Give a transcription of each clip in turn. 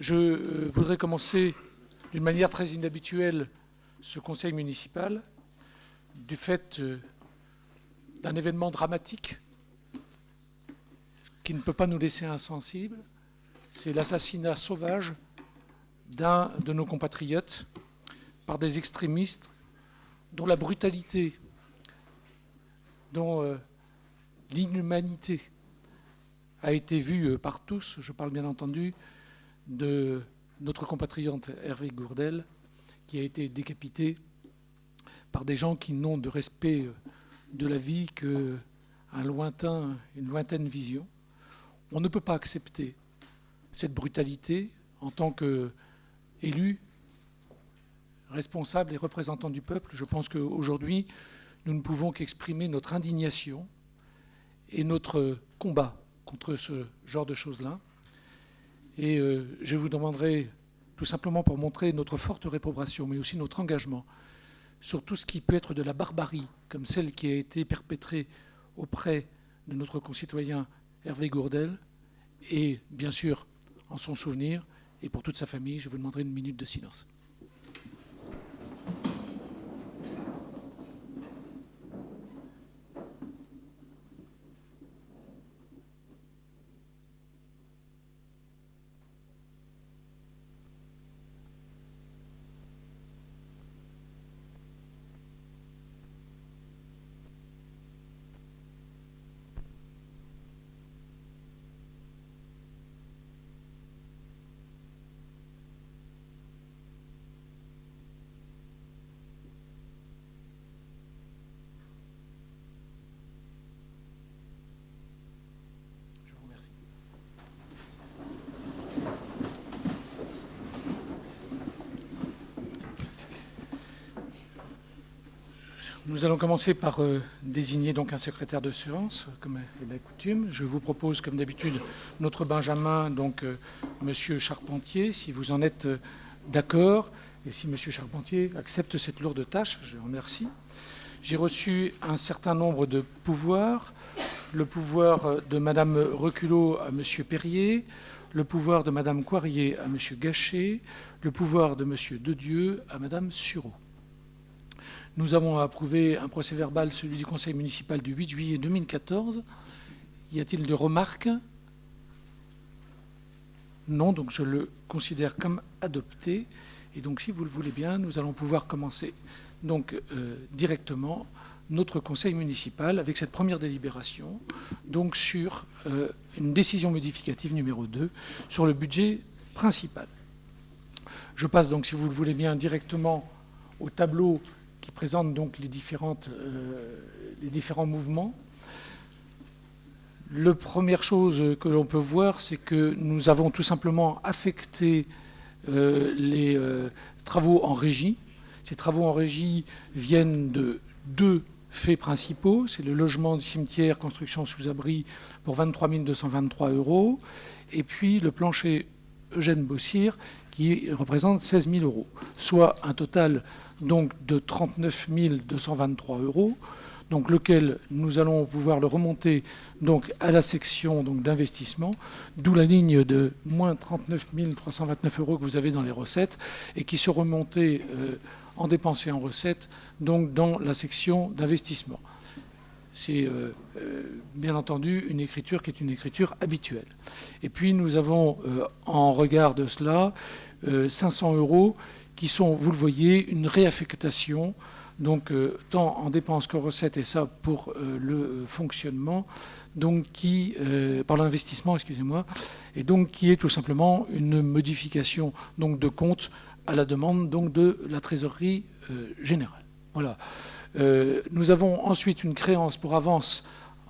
Je voudrais commencer d'une manière très inhabituelle ce conseil municipal du fait d'un événement dramatique qui ne peut pas nous laisser insensibles. C'est l'assassinat sauvage d'un de nos compatriotes par des extrémistes dont la brutalité, dont l'inhumanité a été vue par tous. Je parle bien entendu de notre compatriote Hervé Gourdel, qui a été décapité par des gens qui n'ont de respect de la vie qu'une lointaine vision. On ne peut pas accepter cette brutalité en tant qu'élu, responsable et représentant du peuple. Je pense qu'aujourd'hui, nous ne pouvons qu'exprimer notre indignation et notre combat contre ce genre de choses-là. Et je vous demanderai, tout simplement pour montrer notre forte réprobation, mais aussi notre engagement sur tout ce qui peut être de la barbarie, comme celle qui a été perpétrée auprès de notre concitoyen Hervé Gourdel, et bien sûr, en son souvenir, et pour toute sa famille, je vous demanderai une minute de silence. Nous allons commencer par désigner donc un secrétaire de séance, comme est la coutume. Je vous propose, comme d'habitude, notre Benjamin, donc Monsieur Charpentier, si vous en êtes d'accord, et si Monsieur Charpentier accepte cette lourde tâche, je vous remercie. J'ai reçu un certain nombre de pouvoirs, le pouvoir de Madame Reculot à Monsieur Perrier, le pouvoir de Madame Coirier à Monsieur Gachet, le pouvoir de Monsieur Dedieu à Madame Sureau. Nous avons approuvé un procès-verbal, celui du conseil municipal du 8 juillet 2014. Y a-t-il des remarques? Non, donc je le considère comme adopté. Et donc, si vous le voulez bien, nous allons pouvoir commencer donc, directement notre conseil municipal avec cette première délibération, donc sur une décision modificative numéro 2 sur le budget principal. Je passe donc, si vous le voulez bien, directement au tableau qui présente donc les différents mouvements. La première chose que l'on peut voir, c'est que nous avons tout simplement affecté les travaux en régie. Ces travaux en régie viennent de deux faits principaux. C'est le logement du cimetière, construction sous abri pour 23 223 €, et puis le plancher Eugène Bossire qui représente 16 000 €, soit un total donc de 39 223 €, donc lequel nous allons pouvoir le remonter donc à la section d'investissement, d'où la ligne de moins 39 329 € que vous avez dans les recettes et qui se remontait en dépenses et en recettes donc dans la section d'investissement. C'est bien entendu une écriture qui est une écriture habituelle. Et puis nous avons en regard de cela 500 € qui sont, vous le voyez, une réaffectation, donc tant en dépenses qu'en recettes, et ça pour le fonctionnement, donc qui, par l'investissement, excusez-moi, et donc qui est tout simplement une modification donc de compte à la demande donc de la trésorerie générale. Voilà. Nous avons ensuite une créance pour avance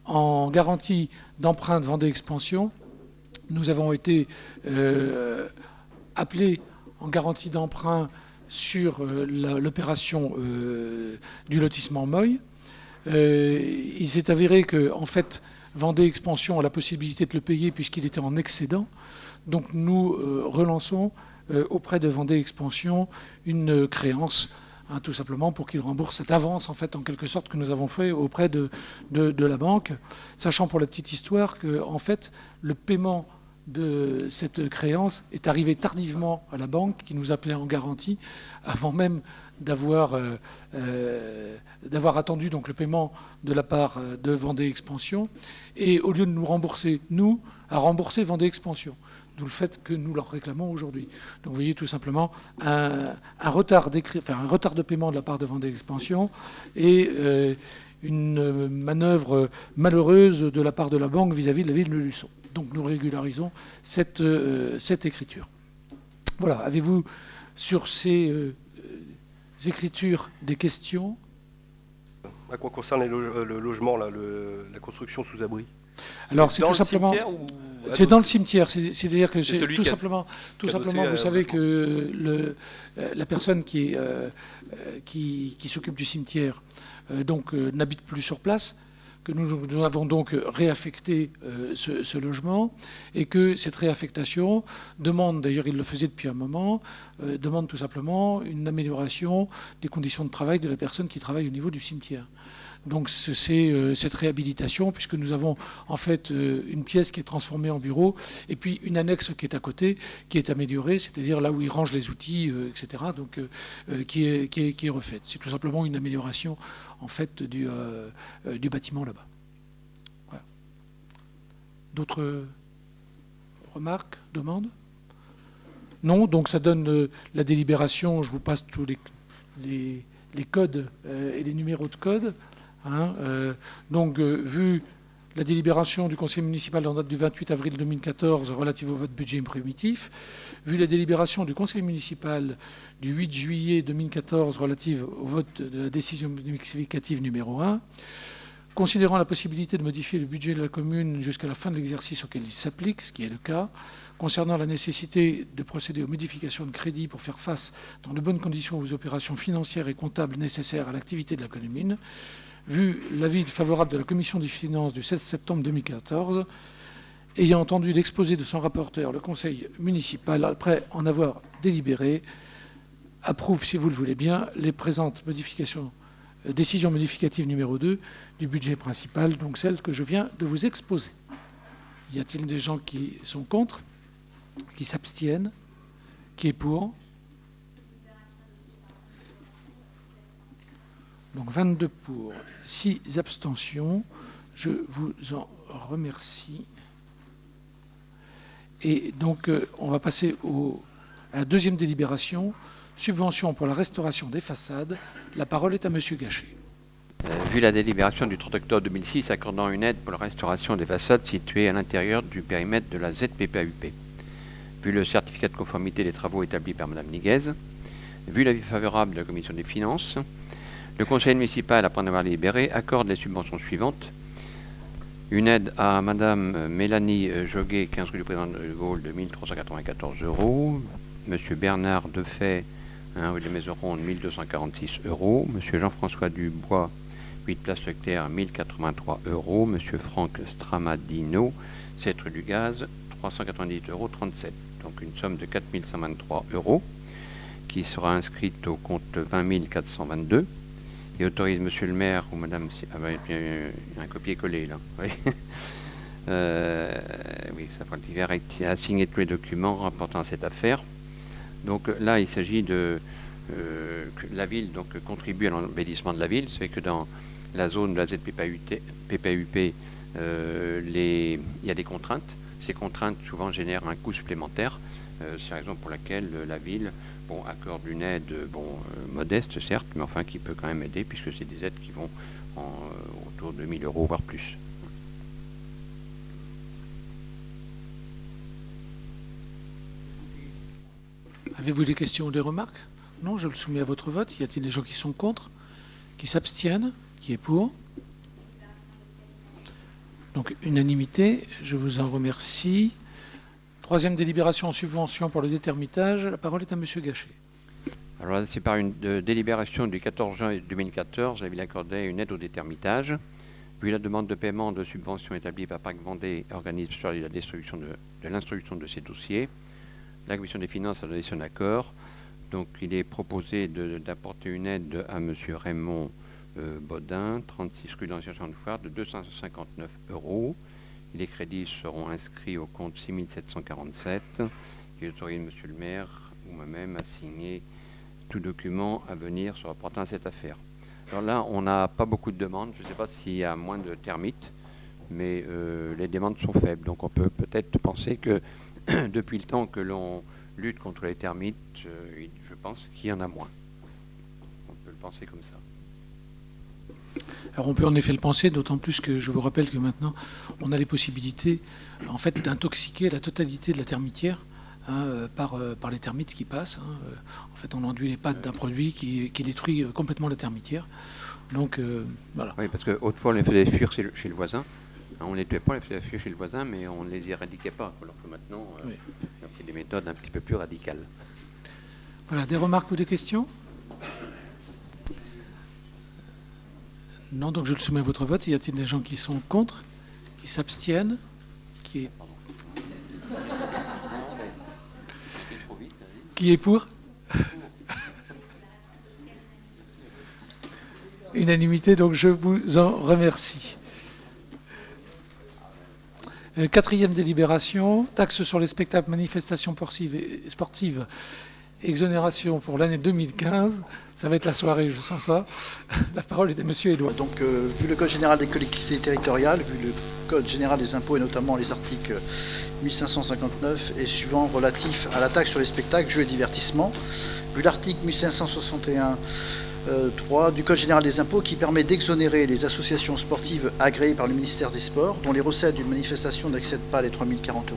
en garantie d'emprunt de Vendée Expansion. Nous avons été appelés en garantie d'emprunt sur l'opération du lotissement Moy. Il s'est avéré que, en fait, Vendée Expansion a la possibilité de le payer puisqu'il était en excédent. Donc nous relançons auprès de Vendée Expansion une créance, tout simplement pour qu'il rembourse cette avance, en fait, en quelque sorte, que nous avons fait auprès de la banque, sachant pour la petite histoire que, en fait, le paiement de cette créance est arrivé tardivement à la banque qui nous appelait en garantie avant même d'avoir attendu donc le paiement de la part de Vendée Expansion, et au lieu de nous rembourser, nous, à rembourser Vendée Expansion. D'où le fait que nous leur réclamons aujourd'hui. Donc vous voyez tout simplement un retard de paiement de la part de Vendée Expansion et une manœuvre malheureuse de la part de la banque vis-à-vis de la ville de Luçon. Donc nous régularisons cette écriture. Voilà, avez-vous sur ces écritures des questions? À quoi concerne le logement, là, la construction sous abri? Alors c'est tout simplement... C'est dans le cimetière, c'est-à-dire que tout simplement, vous savez que la personne qui s'occupe du cimetière n'habite plus sur place, que nous avons donc réaffecté ce logement, et que cette réaffectation demande, d'ailleurs il le faisait depuis un moment, demande tout simplement une amélioration des conditions de travail de la personne qui travaille au niveau du cimetière. Donc c'est cette réhabilitation, puisque nous avons en fait une pièce qui est transformée en bureau, et puis une annexe qui est à côté, qui est améliorée, c'est-à-dire là où ils rangent les outils, etc., donc, qui est refaite. C'est tout simplement une amélioration en fait du bâtiment là-bas. Voilà. D'autres remarques, demandes? Non, donc ça donne la délibération, je vous passe tous les codes et les numéros de code. Vu la délibération du conseil municipal en date du 28 avril 2014 relative au vote budget primitif, vu la délibération du conseil municipal du 8 juillet 2014 relative au vote de la décision modificative numéro 1, considérant la possibilité de modifier le budget de la commune jusqu'à la fin de l'exercice auquel il s'applique, ce qui est le cas, concernant la nécessité de procéder aux modifications de crédit pour faire face dans de bonnes conditions aux opérations financières et comptables nécessaires à l'activité de la commune, vu l'avis favorable de la commission des finances du 16 septembre 2014, ayant entendu l'exposé de son rapporteur, le conseil municipal, après en avoir délibéré, approuve, si vous le voulez bien, les présentes modifications, décision modificative numéro 2 du budget principal, donc celle que je viens de vous exposer. Y a-t-il des gens qui sont contre, qui s'abstiennent, qui est pour? Donc 22 pour, 6 abstentions. Je vous en remercie. Et donc, on va passer à la deuxième délibération. Subvention pour la restauration des façades. La parole est à Monsieur Gachet. Vu la délibération du 30 octobre 2006 accordant une aide pour la restauration des façades situées à l'intérieur du périmètre de la ZPPAUP. Vu le certificat de conformité des travaux établis par Mme Niguez. Vu l'avis favorable de la commission des finances. Le conseil municipal, après en avoir délibéré, accorde les subventions suivantes. Une aide à Madame Mélanie Joguet, 15 rue du Président de Gaulle, de 1 394 €. Monsieur Bernard Defay, 1 rue des Maisons Rondes, 1 246 €. Monsieur Jean-François Dubois, 8 place Leclerc, 1 083 €. Monsieur Franck Stramadino, 7 rue du Gaz, 390,37 €. Donc une somme de 4 123 € qui sera inscrite au compte 20 422. Et autorise monsieur le maire ou madame... Ah ben, il y a un copier-coller là. Oui, oui, ça fera l'hiver à signer tous les documents rapportant à cette affaire. Donc là, il s'agit de que la ville donc, contribue à l'embellissement de la ville. C'est que dans la zone de la ZPPAUP, il y a des contraintes. Ces contraintes souvent génèrent un coût supplémentaire. C'est la raison pour laquelle la ville accorde une aide modeste, certes, mais enfin qui peut quand même aider, puisque c'est des aides qui vont autour de 1 000 €, voire plus. Avez-vous des questions ou des remarques? Non, je le soumets à votre vote. Y a-t-il des gens qui sont contre, qui s'abstiennent, qui est pour? Donc unanimité, je vous en remercie. Troisième délibération en subvention pour le détermitage. La parole est à Monsieur Gachet. Alors là, c'est par une délibération du 14 juin 2014, la ville accordait une aide au détermitage. Vu la demande de paiement de subvention établie par Parc Vendée, organisme chargé de l'instruction de ces dossiers, la commission des finances a donné son accord. Donc il est proposé d'apporter une aide à Monsieur Raymond Baudin, 36 rue de l'Ancien Champ de Foire, de 259 €, Les crédits seront inscrits au compte 6747, qui autorise Monsieur le maire ou moi-même à signer tout document à venir se rapportant à cette affaire. Alors là, on n'a pas beaucoup de demandes. Je ne sais pas s'il y a moins de termites, mais les demandes sont faibles. Donc on peut peut-être penser que depuis le temps que l'on lutte contre les termites, je pense qu'il y en a moins. On peut le penser comme ça. Alors on peut en effet le penser, d'autant plus que je vous rappelle que maintenant on a les possibilités en fait d'intoxiquer la totalité de la termitière par les termites qui passent. En fait on enduit les pattes d'un produit qui détruit complètement la termitière. Donc voilà. Oui, parce qu'autrefois on les faisait fuir chez le voisin. On ne les tuait pas, on les faisait fuir chez le voisin, mais on ne les éradiquait pas. Alors que maintenant Oui. on a pris des méthodes un petit peu plus radicales. Voilà, des remarques ou des questions ? Non, donc je le soumets à votre vote. Y a-t-il des gens qui sont contre, qui s'abstiennent, qui est pour ? Unanimité, donc je vous en remercie. Quatrième délibération, taxe sur les spectacles, manifestations sportives, exonération pour l'année 2015. Ça va être la soirée, je sens ça. La parole est à Monsieur Édouard. Donc, vu le Code général des collectivités territoriales, vu le Code général des impôts et notamment les articles 1559 et suivants relatifs à la taxe sur les spectacles, jeux et divertissements, vu l'article 1561 3 du Code général des impôts qui permet d'exonérer les associations sportives agréées par le ministère des Sports, dont les recettes d'une manifestation n'excèdent pas les 3 040 €,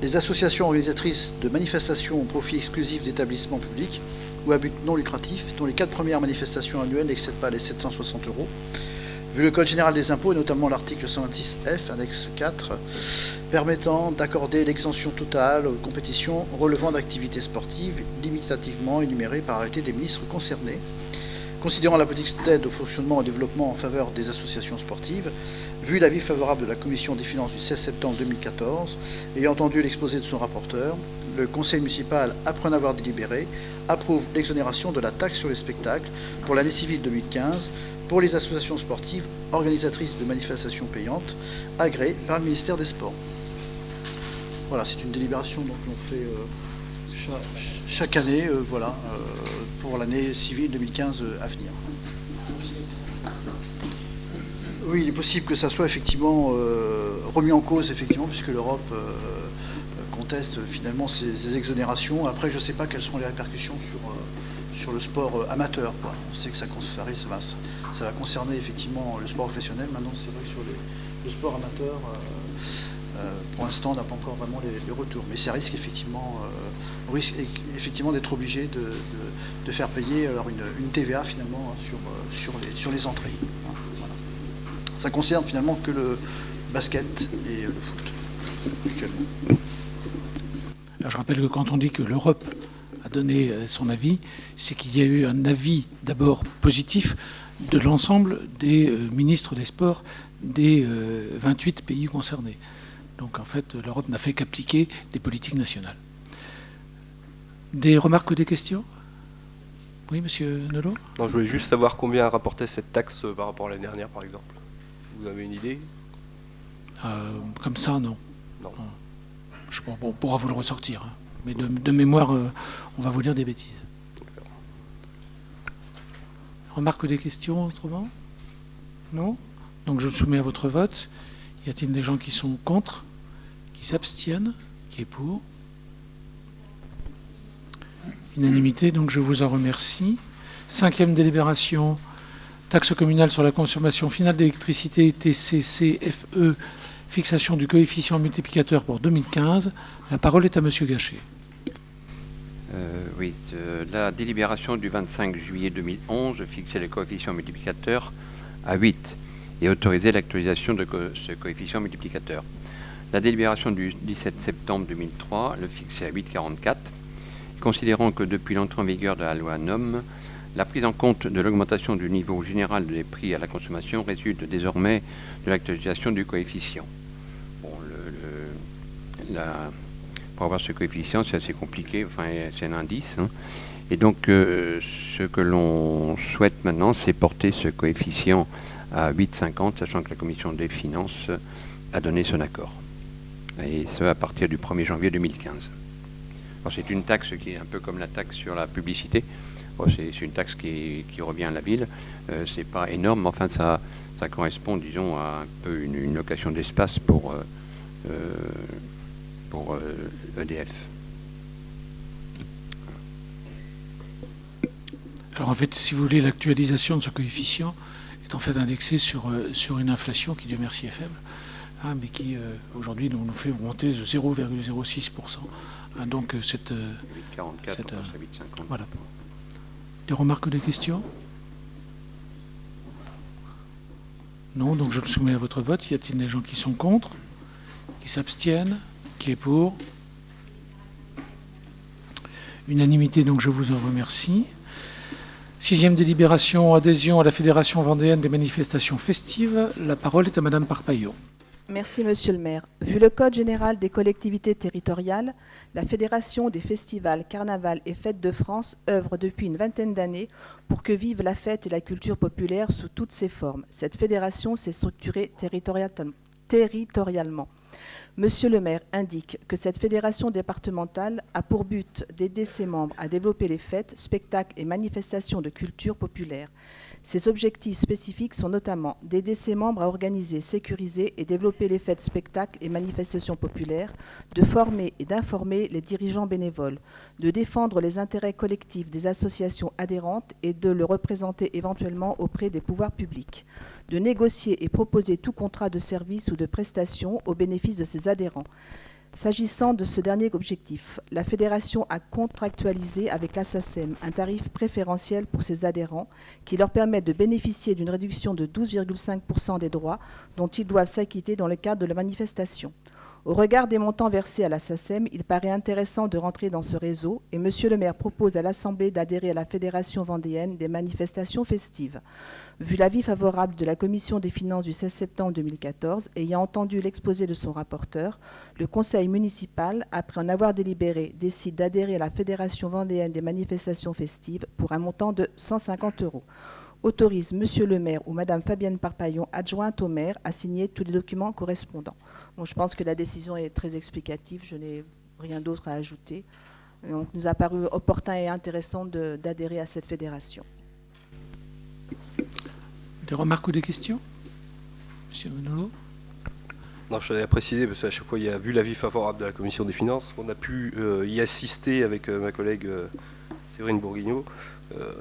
les associations organisatrices de manifestations au profit exclusif d'établissements publics ou à but non lucratif, dont les 4 premières manifestations annuelles n'excèdent pas les 760 €. Vu le Code général des impôts, et notamment l'article 126F, annexe 4, permettant d'accorder l'exemption totale aux compétitions relevant d'activités sportives limitativement énumérées par arrêté des ministres concernés. Considérant la politique d'aide au fonctionnement et au développement en faveur des associations sportives, vu l'avis favorable de la Commission des finances du 16 septembre 2014, ayant entendu l'exposé de son rapporteur, le Conseil municipal, après en avoir délibéré, approuve l'exonération de la taxe sur les spectacles pour l'année civile 2015 pour les associations sportives organisatrices de manifestations payantes agréées par le ministère des Sports. Voilà, c'est une délibération donc on fait chaque année pour l'année civile 2015 à venir. Oui, il est possible que ça soit effectivement remis en cause, effectivement, puisque l'Europe conteste finalement ces exonérations. Après, je ne sais pas quelles seront les répercussions sur le sport amateur, quoi. On sait que ça va concerner effectivement le sport professionnel. Maintenant, c'est vrai que sur le sport amateur, pour l'instant, on n'a pas encore vraiment les retours. Mais ça risque effectivement, d'être obligé de faire payer alors une TVA finalement sur les entrées. Voilà. Ça concerne finalement que le basket et le foot actuellement. Alors, je rappelle que quand on dit que l'Europe a donné son avis, c'est qu'il y a eu un avis d'abord positif de l'ensemble des ministres des Sports des 28 pays concernés. Donc en fait, l'Europe n'a fait qu'appliquer des politiques nationales. Des remarques ou des questions ? Oui, Monsieur Nolot ? Non, je voulais juste savoir combien rapportait cette taxe par rapport à l'année dernière, par exemple. Vous avez une idée ? Comme ça, non. Non. On pourra vous le ressortir. Hein. Mais de mémoire, on va vous dire des bêtises. Remarques ou des questions autrement ? Non ? Donc je le soumets à votre vote. Y a-t-il des gens qui sont contre, qui s'abstiennent, qui est pour ? Unanimité, donc je vous en remercie. 5e délibération, taxe communale sur la consommation finale d'électricité, TCCFE, fixation du coefficient multiplicateur pour 2015. La parole est à Monsieur Gachet. Oui, la délibération du 25 juillet 2011 fixait le coefficient multiplicateur à 8 et autorisait l'actualisation de ce coefficient multiplicateur. La délibération du 17 septembre 2003 le fixait à 8,44, considérant que depuis l'entrée en vigueur de la loi NOM, la prise en compte de l'augmentation du niveau général des prix à la consommation résulte désormais de l'actualisation du coefficient. Bon, pour avoir ce coefficient, c'est assez compliqué, enfin, c'est un indice. Hein. Et donc, ce que l'on souhaite maintenant, c'est porter ce coefficient à 8,50, sachant que la Commission des finances a donné son accord. Et ce, à partir du 1er janvier 2015. Alors, c'est une taxe qui est un peu comme la taxe sur la publicité. Bon, c'est une taxe qui revient à la ville. C'est pas énorme, mais enfin, ça correspond, disons, à un peu une location d'espace pour EDF. Alors en fait, si vous voulez, l'actualisation de ce coefficient est en fait indexée sur une inflation qui, Dieu merci, est faible, hein, mais qui aujourd'hui nous fait monter de 0,06%. Hein, donc 44, 8,50. Voilà. Des remarques ou des questions? Non, donc je le soumets à votre vote. Y a-t-il des gens qui sont contre, qui s'abstiennent, qui est pour? Unanimité, donc je vous en remercie. 6e délibération, adhésion à la Fédération vendéenne des manifestations festives. La parole est à Madame Parpaillot. Merci, Monsieur le maire. Vu le Code général des collectivités territoriales, la Fédération des festivals, carnavals et fêtes de France œuvre depuis une vingtaine d'années pour que vive la fête et la culture populaire sous toutes ses formes. Cette fédération s'est structurée territorialement. Monsieur le maire indique que cette fédération départementale a pour but d'aider ses membres à développer les fêtes, spectacles et manifestations de culture populaire. Ses objectifs spécifiques sont notamment d'aider ses membres à organiser, sécuriser et développer les fêtes, spectacles et manifestations populaires, de former et d'informer les dirigeants bénévoles, de défendre les intérêts collectifs des associations adhérentes et de le représenter éventuellement auprès des pouvoirs publics, de négocier et proposer tout contrat de service ou de prestation au bénéfice de ses adhérents. S'agissant de ce dernier objectif, la Fédération a contractualisé avec la SACEM un tarif préférentiel pour ses adhérents qui leur permet de bénéficier d'une réduction de 12,5% des droits dont ils doivent s'acquitter dans le cadre de la manifestation. Au regard des montants versés à la SACEM, il paraît intéressant de rentrer dans ce réseau et Monsieur le maire propose à l'Assemblée d'adhérer à la Fédération vendéenne des manifestations festives. Vu l'avis favorable de la Commission des finances du 16 septembre 2014, ayant entendu l'exposé de son rapporteur, le Conseil municipal, après en avoir délibéré, décide d'adhérer à la Fédération vendéenne des manifestations festives pour un montant de 150 €. Autorise Monsieur le maire ou Madame Fabienne Parpaillon, adjointe au maire, à signer tous les documents correspondants. Bon, je pense que la décision est très explicative, je n'ai rien d'autre à ajouter. Donc, il nous a paru opportun et intéressant d'adhérer à cette fédération. Des remarques ou des questions? Monsieur Manolo? Non, je tenais à préciser, parce qu'à chaque fois, il y a vu l'avis favorable de la Commission des finances, on a pu y assister avec ma collègue Séverine Bourguignot.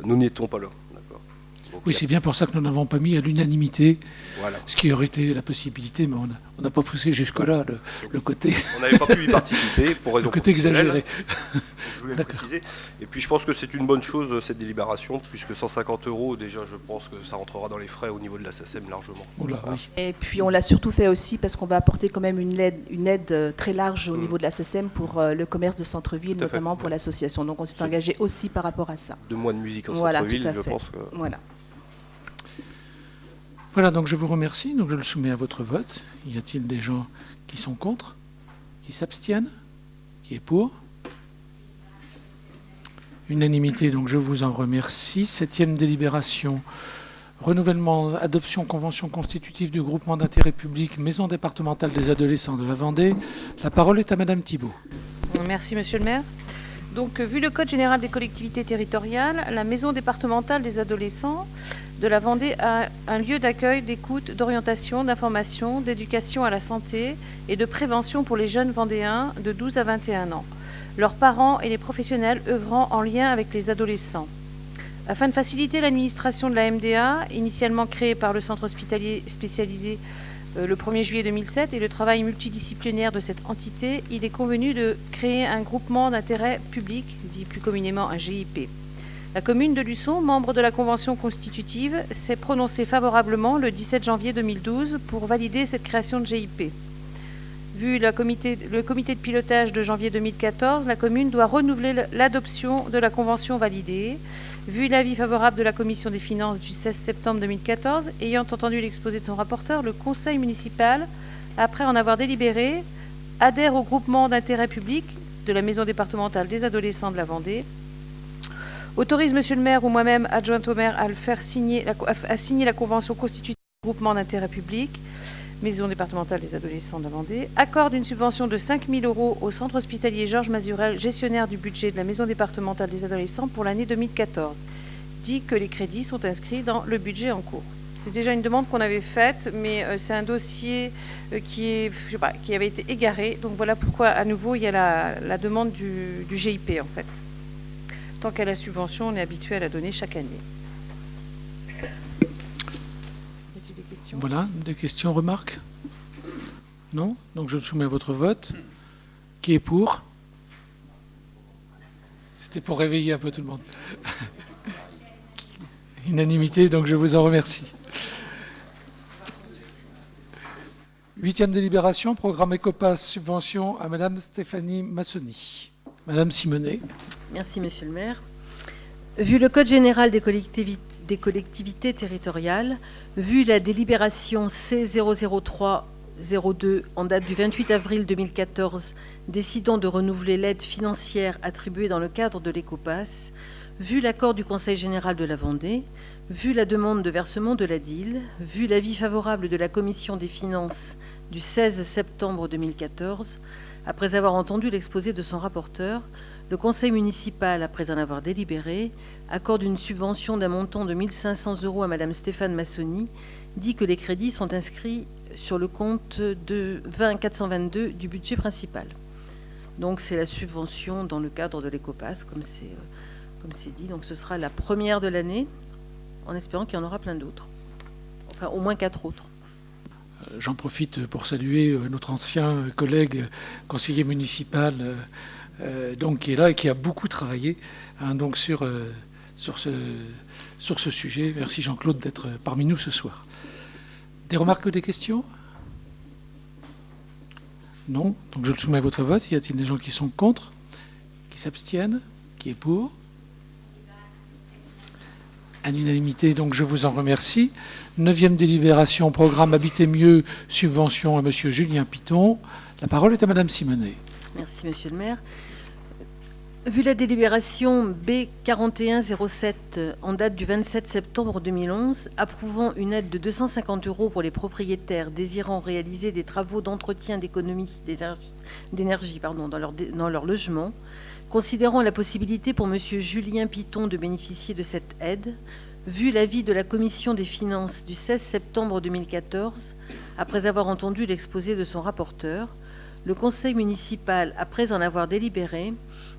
Nous n'étions pas là. Oui, c'est bien pour ça que nous n'avons pas mis à l'unanimité, voilà. Ce qui aurait été la possibilité, mais on n'a pas poussé jusque-là le côté... On n'avait pas pu y participer, pour raison le côté exagéré. Je voulais le préciser. Et puis je pense que c'est une bonne chose, cette délibération, puisque 150 €, déjà, je pense que ça rentrera dans les frais au niveau de la SACEM largement. Oula, oui. Et puis on l'a surtout fait aussi parce qu'on va apporter quand même une aide très large au niveau de la SACEM pour le commerce de centre-ville, notamment pour l'association. Donc on s'est engagé aussi par rapport à ça. 2 mois de musique en Voilà, centre-ville, tout à je fait. pense que... Voilà. Voilà, donc je vous remercie. Donc je le soumets à votre vote. Y a-t-il des gens qui sont contre, qui s'abstiennent, qui est pour? Unanimité, donc je vous en remercie. 7e délibération, renouvellement, adoption, convention constitutive du groupement d'intérêt public Maison départementale des adolescents de la Vendée. La parole est à Madame Thibault. Merci, Monsieur le maire. Donc, vu le Code général des collectivités territoriales, la Maison départementale des adolescents de la Vendée a un lieu d'accueil, d'écoute, d'orientation, d'information, d'éducation à la santé et de prévention pour les jeunes vendéens de 12 à 21 ans, leurs parents et les professionnels œuvrant en lien avec les adolescents. Afin de faciliter l'administration de la MDA, initialement créée par le centre hospitalier spécialisé le 1er juillet 2007 et le travail multidisciplinaire de cette entité, il est convenu de créer un groupement d'intérêt public, dit plus communément un GIP. La commune de Luçon, membre de la convention constitutive, s'est prononcée favorablement le 17 janvier 2012 pour valider cette création de GIP. Vu le comité de pilotage de janvier 2014, la commune doit renouveler l'adoption de la convention validée. Vu l'avis favorable de la commission des finances du 16 septembre 2014, ayant entendu l'exposé de son rapporteur, le conseil municipal, après en avoir délibéré, adhère au groupement d'intérêt public de la maison départementale des adolescents de la Vendée, autorise Monsieur le maire ou moi-même, adjointe au maire, à signer la convention constitutive du groupement d'intérêt public, Maison départementale des adolescents de la Vendée, accorde une subvention de 5 000 € au centre hospitalier Georges Mazurel, gestionnaire du budget de la Maison départementale des adolescents pour l'année 2014. Dit que les crédits sont inscrits dans le budget en cours. C'est déjà une demande qu'on avait faite, mais c'est un dossier qui avait été égaré. Donc voilà pourquoi, à nouveau, il y a la demande du GIP, en fait. Tant qu'à la subvention, on est habitué à la donner chaque année. Y a-t-il des questions ? Voilà, des questions, remarques? Non? Donc je soumets à votre vote. Qui est pour? C'était pour réveiller un peu tout le monde. Unanimité, donc je vous en remercie. 8e délibération, programme Ecopass, subvention à Madame Stéphanie Massoni. Madame Simonet. Merci, Monsieur le maire. Vu le Code général des collectivités territoriales, vu la délibération C00302 en date du 28 avril 2014 décidant de renouveler l'aide financière attribuée dans le cadre de l'Ecopass, vu l'accord du Conseil général de la Vendée, vu la demande de versement de la DIL, vu l'avis favorable de la Commission des finances du 16 septembre 2014, après avoir entendu l'exposé de son rapporteur, le Conseil municipal, après en avoir délibéré, accorde une subvention d'un montant de 1 500 € à Madame Stéphane Massoni, dit que les crédits sont inscrits sur le compte de 20 422 du budget principal. Donc c'est la subvention dans le cadre de l'Ecopass, comme c'est dit. Donc ce sera la première de l'année, en espérant qu'il y en aura plein d'autres. Enfin, au moins 4 autres. J'en profite pour saluer notre ancien collègue conseiller municipal donc, qui est là et qui a beaucoup travaillé donc sur ce sujet. Merci Jean-Claude d'être parmi nous ce soir. Des remarques ou des questions? Non. Donc je le soumets à votre vote. Y a-t-il des gens qui sont contre? Qui s'abstiennent? Qui est pour? À l'unanimité, donc je vous en remercie. 9e délibération, programme Habiter mieux, subvention à Monsieur Julien Piton. La parole est à Madame Simonet. Merci, Monsieur le maire. Vu la délibération B4107 en date du 27 septembre 2011, approuvant une aide de 250 € pour les propriétaires désirant réaliser des travaux d'entretien d'économie d'énergie dans leur logement, considérant la possibilité pour Monsieur Julien Piton de bénéficier de cette aide, vu l'avis de la Commission des finances du 16 septembre 2014, après avoir entendu l'exposé de son rapporteur, le Conseil municipal, après en avoir délibéré,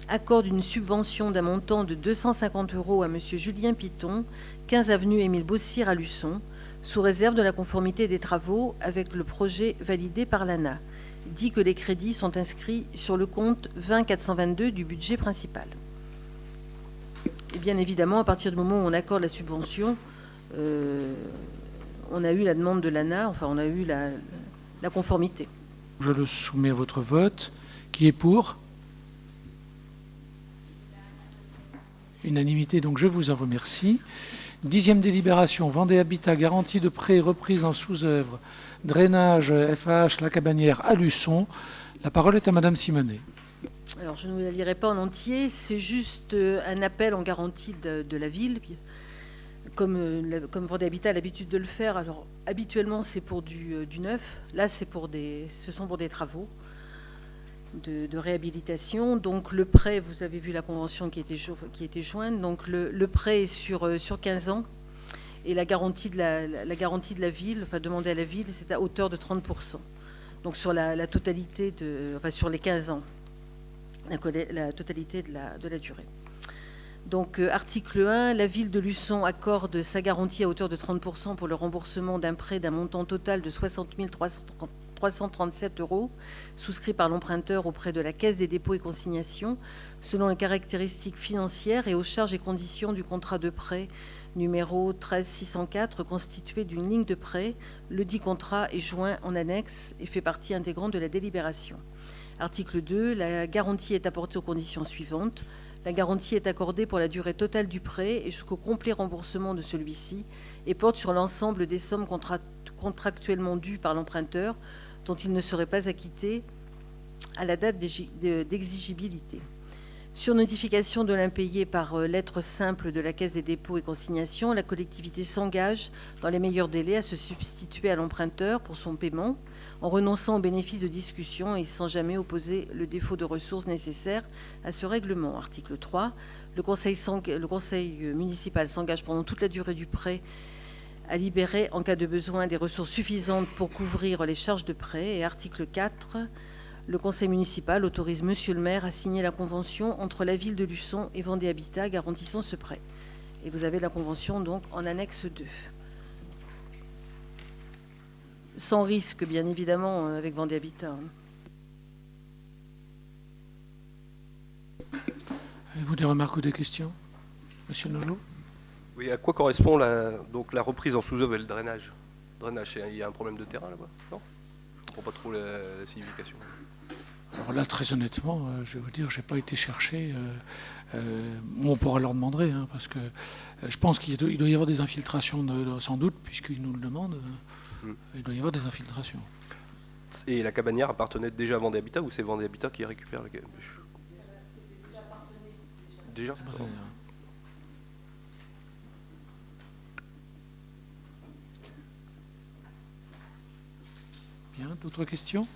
accorde une subvention d'un montant de 250 € à Monsieur Julien Piton, 15 avenue Émile Bossire à Luçon, sous réserve de la conformité des travaux avec le projet validé par l'ANA, dit que les crédits sont inscrits sur le compte 20 422 du budget principal. Et bien évidemment, à partir du moment où on accorde la subvention, on a eu la demande de l'ANA, enfin on a eu la conformité. Je le soumets à votre vote. Qui est pour? Unanimité, donc je vous en remercie. 10e délibération, Vendée Habitat, garantie de prêt, reprise en sous-œuvre, drainage FAH La Cabanière à Luçon. La parole est à Madame Simonet. Alors je ne vous la lirai pas en entier, c'est juste un appel en garantie de la ville, comme Vendée Habitat a l'habitude de le faire. Alors habituellement c'est pour du neuf, là ce sont pour des travaux de réhabilitation. Donc le prêt, vous avez vu la convention qui était jointe, donc le prêt est sur 15 ans et la garantie de la ville, enfin demandée à la ville, c'est à hauteur de 30%. Donc sur la totalité sur les 15 ans, la totalité de la durée. Donc article 1, la ville de Luçon accorde sa garantie à hauteur de 30% pour le remboursement d'un prêt d'un montant total de 60 337 € souscrit par l'emprunteur auprès de la Caisse des dépôts et consignations selon les caractéristiques financières et aux charges et conditions du contrat de prêt numéro 13604 constitué d'une ligne de prêt. Le dit contrat est joint en annexe et fait partie intégrante de la délibération. Article 2, la garantie est apportée aux conditions suivantes. La garantie est accordée pour la durée totale du prêt et jusqu'au complet remboursement de celui-ci et porte sur l'ensemble des sommes contractuellement dues par l'emprunteur dont il ne serait pas acquitté à la date d'exigibilité. Sur notification de l'impayé par lettre simple de la Caisse des dépôts et consignations, la collectivité s'engage, dans les meilleurs délais, à se substituer à l'emprunteur pour son paiement, en renonçant au bénéfice de discussion et sans jamais opposer le défaut de ressources nécessaires à ce règlement. Article 3. Le conseil municipal s'engage pendant toute la durée du prêt à libérer, en cas de besoin, des ressources suffisantes pour couvrir les charges de prêt. Et article 4. Le conseil municipal autorise monsieur le maire à signer la convention entre la ville de Luçon et Vendée Habitat garantissant ce prêt. Et vous avez la convention donc en annexe 2. Sans risque, bien évidemment, avec Vendée Habitat. Avez-vous des remarques ou des questions, Monsieur Nolot? Oui, à quoi correspond donc la reprise en sous-œuvre et le drainage? Il y a un problème de terrain là-bas? Non? Je ne comprends pas trop la signification. Alors là, très honnêtement, je vais vous dire, je n'ai pas été chercher. On pourra leur demander, hein, parce que je pense qu'il doit y avoir des infiltrations, sans doute, puisqu'ils nous le demandent. Il doit y avoir des infiltrations. Et la cabanière appartenait déjà à Vendée Habitat ou c'est Vendée Habitat qui récupère la cabanière? Déjà. Bien, d'autres questions?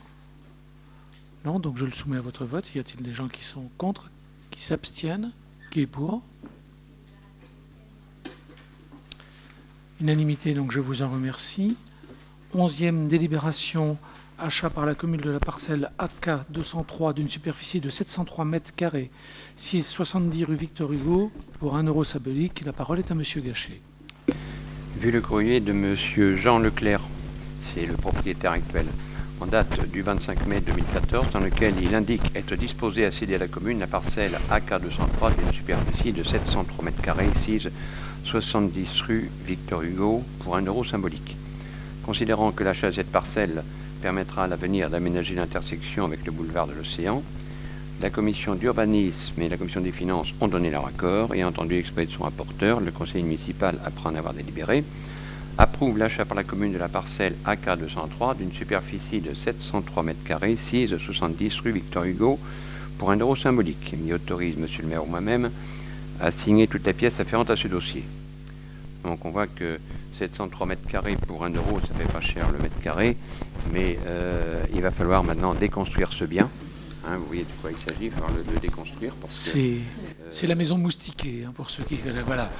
Non, donc je le soumets à votre vote. Y a-t-il des gens qui sont contre, qui s'abstiennent, qui est pour? Unanimité, donc je vous en remercie. 11e délibération, achat par la commune de la parcelle AK 203 d'une superficie de 703 mètres carrés, 670 rue Victor Hugo, pour 1 euro symbolique. La parole est à Monsieur Gachet. Vu le courrier de Monsieur Jean Leclerc, c'est le propriétaire actuel, en date du 25 mai 2014, dans lequel il indique être disposé à céder à la commune la parcelle AK203 d'une superficie de 703 mètres carrés, 670 rue Victor Hugo, pour 1 euro symbolique. Considérant que l'achat de cette parcelle permettra à l'avenir d'aménager l'intersection avec le boulevard de l'Océan, la commission d'urbanisme et la commission des finances ont donné leur accord et entendu exprès de son rapporteur, le conseil municipal, après en avoir délibéré, approuve l'achat par la commune de la parcelle AK203 d'une superficie de 703 mètres carrés, 670 rue Victor Hugo, pour 1 euro symbolique. Il autorise monsieur le maire ou moi-même à signer toute la pièce afférente à ce dossier. Donc on voit que 703 mètres carrés pour 1 euro, ça fait pas cher le mètre carré, mais il va falloir maintenant déconstruire ce bien. Hein, vous voyez de quoi il s'agit, il va falloir le déconstruire. C'est la maison moustiquée, hein, pour ceux qui... Voilà.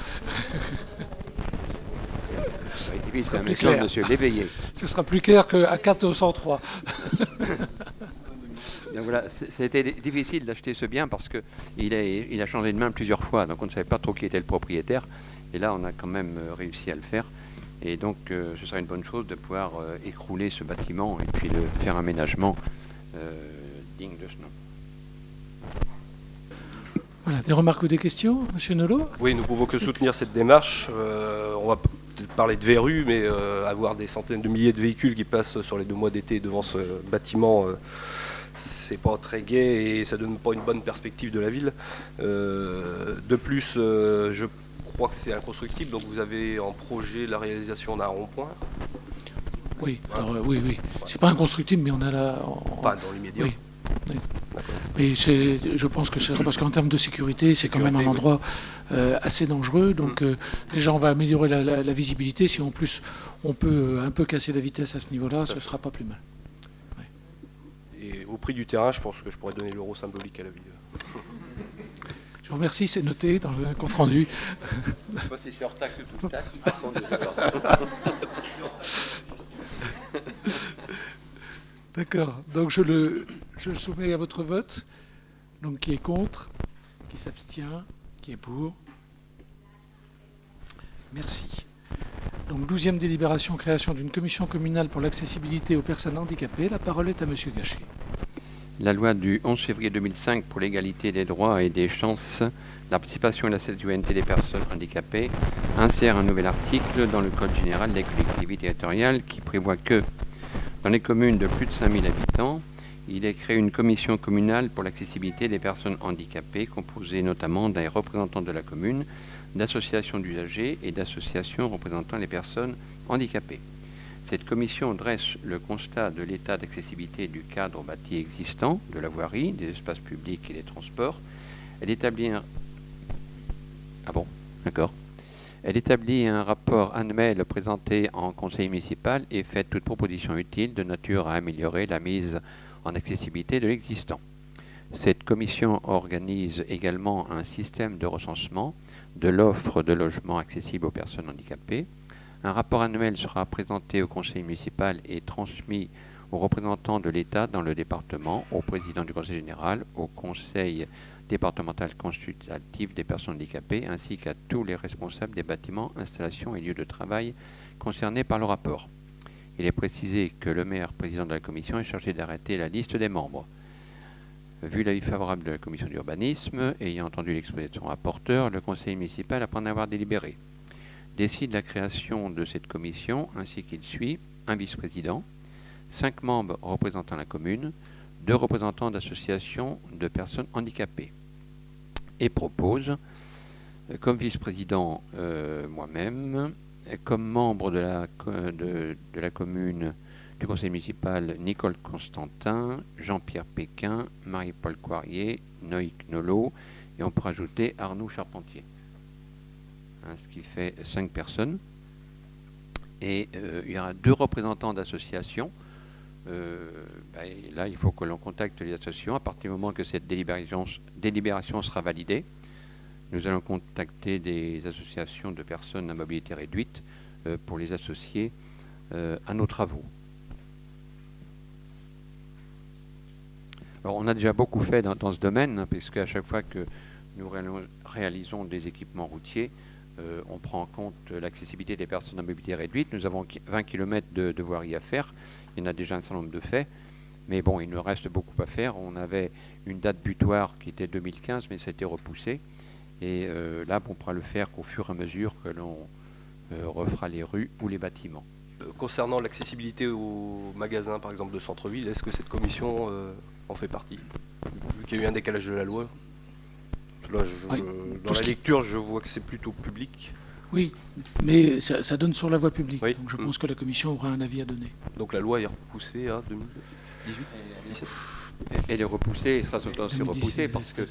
C'est la maison de monsieur Léveillé. Ce sera plus clair qu'à 403. Donc voilà, c'était difficile d'acheter ce bien parce qu'il a changé de main plusieurs fois, donc on ne savait pas trop qui était le propriétaire. Et là, on a quand même réussi à le faire. Et donc, ce serait une bonne chose de pouvoir écrouler ce bâtiment et puis de faire un aménagement digne de ce nom. Voilà, des remarques ou des questions, Monsieur Nolot? Oui, nous ne pouvons que soutenir cette démarche. On va peut-être parler de verrues, mais avoir des centaines de milliers de véhicules qui passent sur les 2 mois d'été devant ce bâtiment, c'est pas très gai et ça donne pas une bonne perspective de la ville. De plus, je crois que c'est inconstructible, donc vous avez en projet la réalisation d'un rond-point. Oui, alors, oui. C'est pas inconstructible, mais on a la... Pas dans l'immédiat. Oui. Mais je pense que c'est parce qu'en termes de sécurité, c'est quand même un endroit assez dangereux. Donc déjà, on va améliorer la visibilité. Si en plus on peut un peu casser la vitesse à ce niveau-là, ce ne sera pas plus mal. Ouais. Et au prix du terrain, je pense que je pourrais donner l'euro symbolique à la ville. Je vous remercie, c'est noté dans le compte rendu. Je ne sais pas si c'est hors taxe ou toute taxe, par contre, D'accord. Donc je le soumets à votre vote. Donc qui est contre, qui s'abstient, qui est pour. Merci. Donc 12e délibération, création d'une commission communale pour l'accessibilité aux personnes handicapées. La parole est à Monsieur Gachet. La loi du 11 février 2005 pour l'égalité des droits et des chances, la participation et la citoyenneté des personnes handicapées insère un nouvel article dans le Code général des collectivités territoriales qui prévoit que, dans les communes de plus de 5000 habitants, il est créé une commission communale pour l'accessibilité des personnes handicapées, composée notamment des représentants de la commune, d'associations d'usagers et d'associations représentant les personnes handicapées. Cette commission dresse le constat de l'état d'accessibilité du cadre bâti existant, de la voirie, des espaces publics et des transports. Elle établit un... Ah bon, d'accord. Elle établit un rapport annuel présenté en conseil municipal et fait toute proposition utile de nature à améliorer la mise en accessibilité de l'existant. Cette commission organise également un système de recensement de l'offre de logements accessibles aux personnes handicapées. Un rapport annuel sera présenté au conseil municipal et transmis aux représentants de l'État dans le département, au président du conseil général, au conseil départemental consultatif des personnes handicapées, ainsi qu'à tous les responsables des bâtiments, installations et lieux de travail concernés par le rapport. Il est précisé que le maire, président de la commission, est chargé d'arrêter la liste des membres. Vu l'avis favorable de la commission d'urbanisme, ayant entendu l'exposé de son rapporteur, le conseil municipal, après en avoir délibéré, décide la création de cette commission ainsi qu'il suit: un vice-président, 5 membres représentant la commune, 2 représentants d'associations de personnes handicapées, et propose comme vice-président moi-même, comme membre de la commune du conseil municipal Nicole Constantin, Jean-Pierre Péquin, Marie-Paul Coirier, Noïc Nolot, et on peut rajouter Arnaud Charpentier. Ce qui fait 5 personnes. Et il y aura 2 représentants d'associations. Là, il faut que l'on contacte les associations. À partir du moment que cette délibération sera validée, nous allons contacter des associations de personnes à mobilité réduite pour les associer à nos travaux. Alors, on a déjà beaucoup fait dans ce domaine, puisque à chaque fois que nous réalisons des équipements routiers, on prend en compte l'accessibilité des personnes à mobilité réduite. Nous avons 20 km de voirie à faire. Il y en a déjà un certain nombre de faits. Mais bon, il nous reste beaucoup à faire. On avait une date butoir qui était 2015, mais ça a été repoussé. Et là, on pourra le faire qu'au fur et à mesure que l'on refera les rues ou les bâtiments. Concernant l'accessibilité aux magasins, par exemple, de centre-ville, est-ce que cette commission en fait partie? Vu qu'il y a eu un décalage de la loi. Là, dans la lecture, je vois que c'est plutôt public. Oui, mais ça donne sur la voie publique. Oui. Donc je pense que la commission aura un avis à donner. Donc la loi est repoussée à 2018 17. Elle est repoussée, et sera aussi repoussée parce que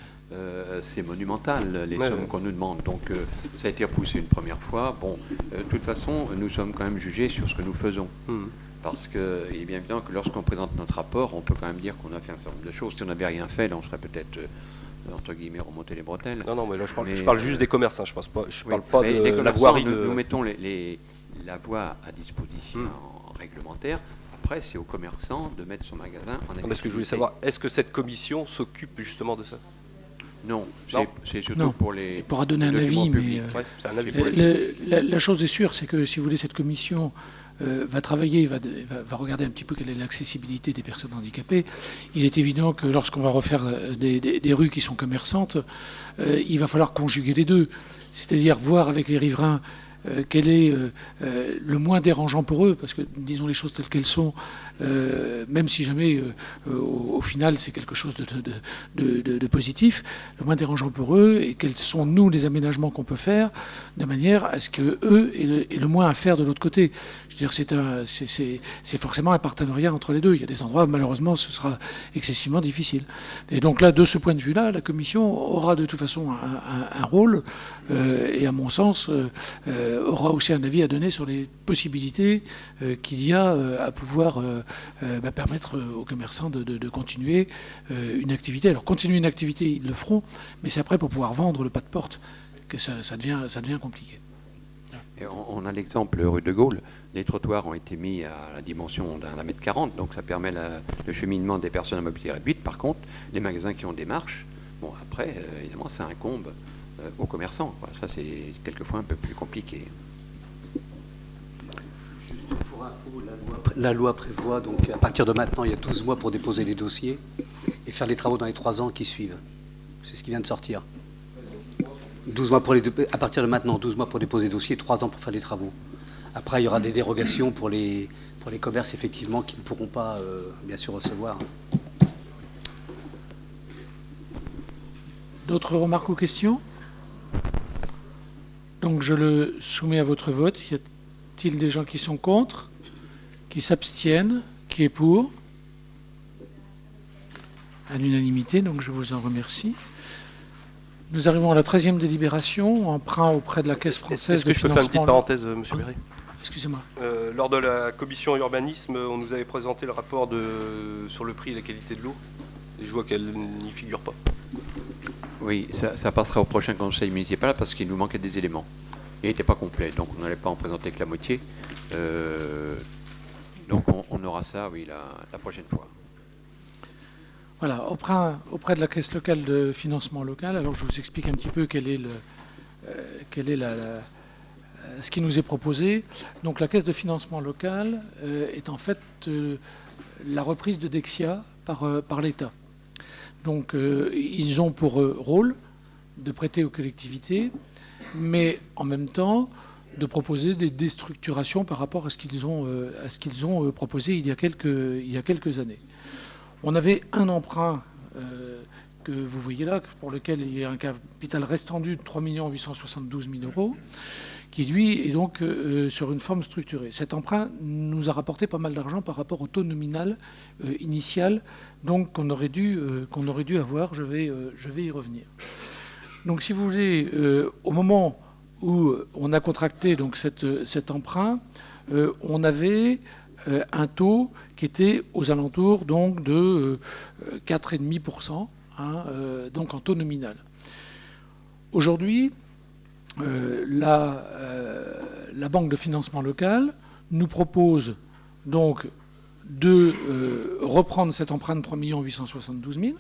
c'est monumental les sommes qu'on nous demande. Donc ça a été repoussé une première fois. Bon, de toute façon, nous sommes quand même jugés sur ce que nous faisons. Parce qu'il est bien évident que lorsqu'on présente notre rapport, on peut quand même dire qu'on a fait un certain nombre de choses. Si on n'avait rien fait, là, on serait peut-être, entre guillemets, remonter les bretelles. Non, mais là, je parle juste des commerces. Je parle pas de la voirie. Nous mettons la voie à disposition réglementaire. Après, c'est aux commerçants de mettre son magasin en accessibilité. Parce que je voulais savoir, est-ce que cette commission s'occupe justement de ça? Non, c'est surtout pour les. Il pourra donner un avis, mais c'est un avis pour les... la chose est sûre, c'est que si vous voulez, cette commission va travailler, va regarder un petit peu quelle est l'accessibilité des personnes handicapées. Il est évident que lorsqu'on va refaire des rues qui sont commerçantes, il va falloir conjuguer les deux, c'est-à-dire voir avec les riverains quel est le moins dérangeant pour eux, parce que disons les choses telles qu'elles sont, même si jamais au final c'est quelque chose de positif, le moins dérangeant pour eux, et quels sont nous les aménagements qu'on peut faire de manière à ce que eux aient le moins à faire de l'autre côté. Je veux dire, c'est forcément un partenariat entre les deux. Il y a des endroits où malheureusement ce sera excessivement difficile. Et donc là, de ce point de vue-là, la commission aura de toute façon un rôle et à mon sens aura aussi un avis à donner sur les possibilités qu'il y a à pouvoir permettre aux commerçants de continuer une activité. Alors continuer une activité, ils le feront, mais c'est après pour pouvoir vendre le pas de porte que ça devient compliqué. Et on a l'exemple rue de Gaulle. Les trottoirs ont été mis à la dimension d'un mètre 40, donc ça permet le cheminement des personnes à mobilité réduite. Par contre, les magasins qui ont des marches, bon après, évidemment, ça incombe aux commerçants. Ça, c'est quelquefois un peu plus compliqué. Juste pour info, la loi prévoit, donc à partir de maintenant, il y a 12 mois pour déposer les dossiers et faire les travaux dans les 3 ans qui suivent. C'est ce qui vient de sortir. 12 mois à partir de maintenant, 12 mois pour déposer les dossiers, 3 ans pour faire les travaux. Après, il y aura des dérogations pour les commerces, effectivement, qui ne pourront pas, bien sûr, recevoir. D'autres remarques ou questions? Donc, je le soumets à votre vote. Y a-t-il des gens qui sont contre? Qui s'abstiennent? Qui est pour? À l'unanimité, donc je vous en remercie. Nous arrivons à la 13e délibération, emprunt auprès de la Caisse française Est-ce que de je peux faire une petite financement... parenthèse, monsieur Berry? Excusez-moi. Lors de la commission urbanisme, on nous avait présenté le rapport sur le prix et la qualité de l'eau. Et je vois qu'elle n'y figure pas. Oui, ça passera au prochain conseil municipal parce qu'il nous manquait des éléments. Il n'était pas complet, donc on n'allait pas en présenter que la moitié. Donc on aura ça, oui, la prochaine fois. Voilà, auprès de la Caisse locale de financement local, alors je vous explique un petit peu quel est ce qui nous est proposé. Donc la Caisse de financement local est en fait la reprise de Dexia par l'État. Donc ils ont pour rôle de prêter aux collectivités, mais en même temps de proposer des déstructurations par rapport à ce qu'ils ont proposé il y a quelques années. On avait un emprunt que vous voyez là, pour lequel il y a un capital restendu de 3 872 000 euros, qui lui est donc sur une forme structurée. Cet emprunt nous a rapporté pas mal d'argent par rapport au taux nominal initial, donc qu'on aurait dû avoir. Je vais y revenir. Donc, si vous voulez, au moment où on a contracté donc cet emprunt, on avait un taux qui était aux alentours donc de 4,5%, donc en taux nominal. Aujourd'hui, la Banque de financement local nous propose donc de reprendre cet emprunt de 3 872 000,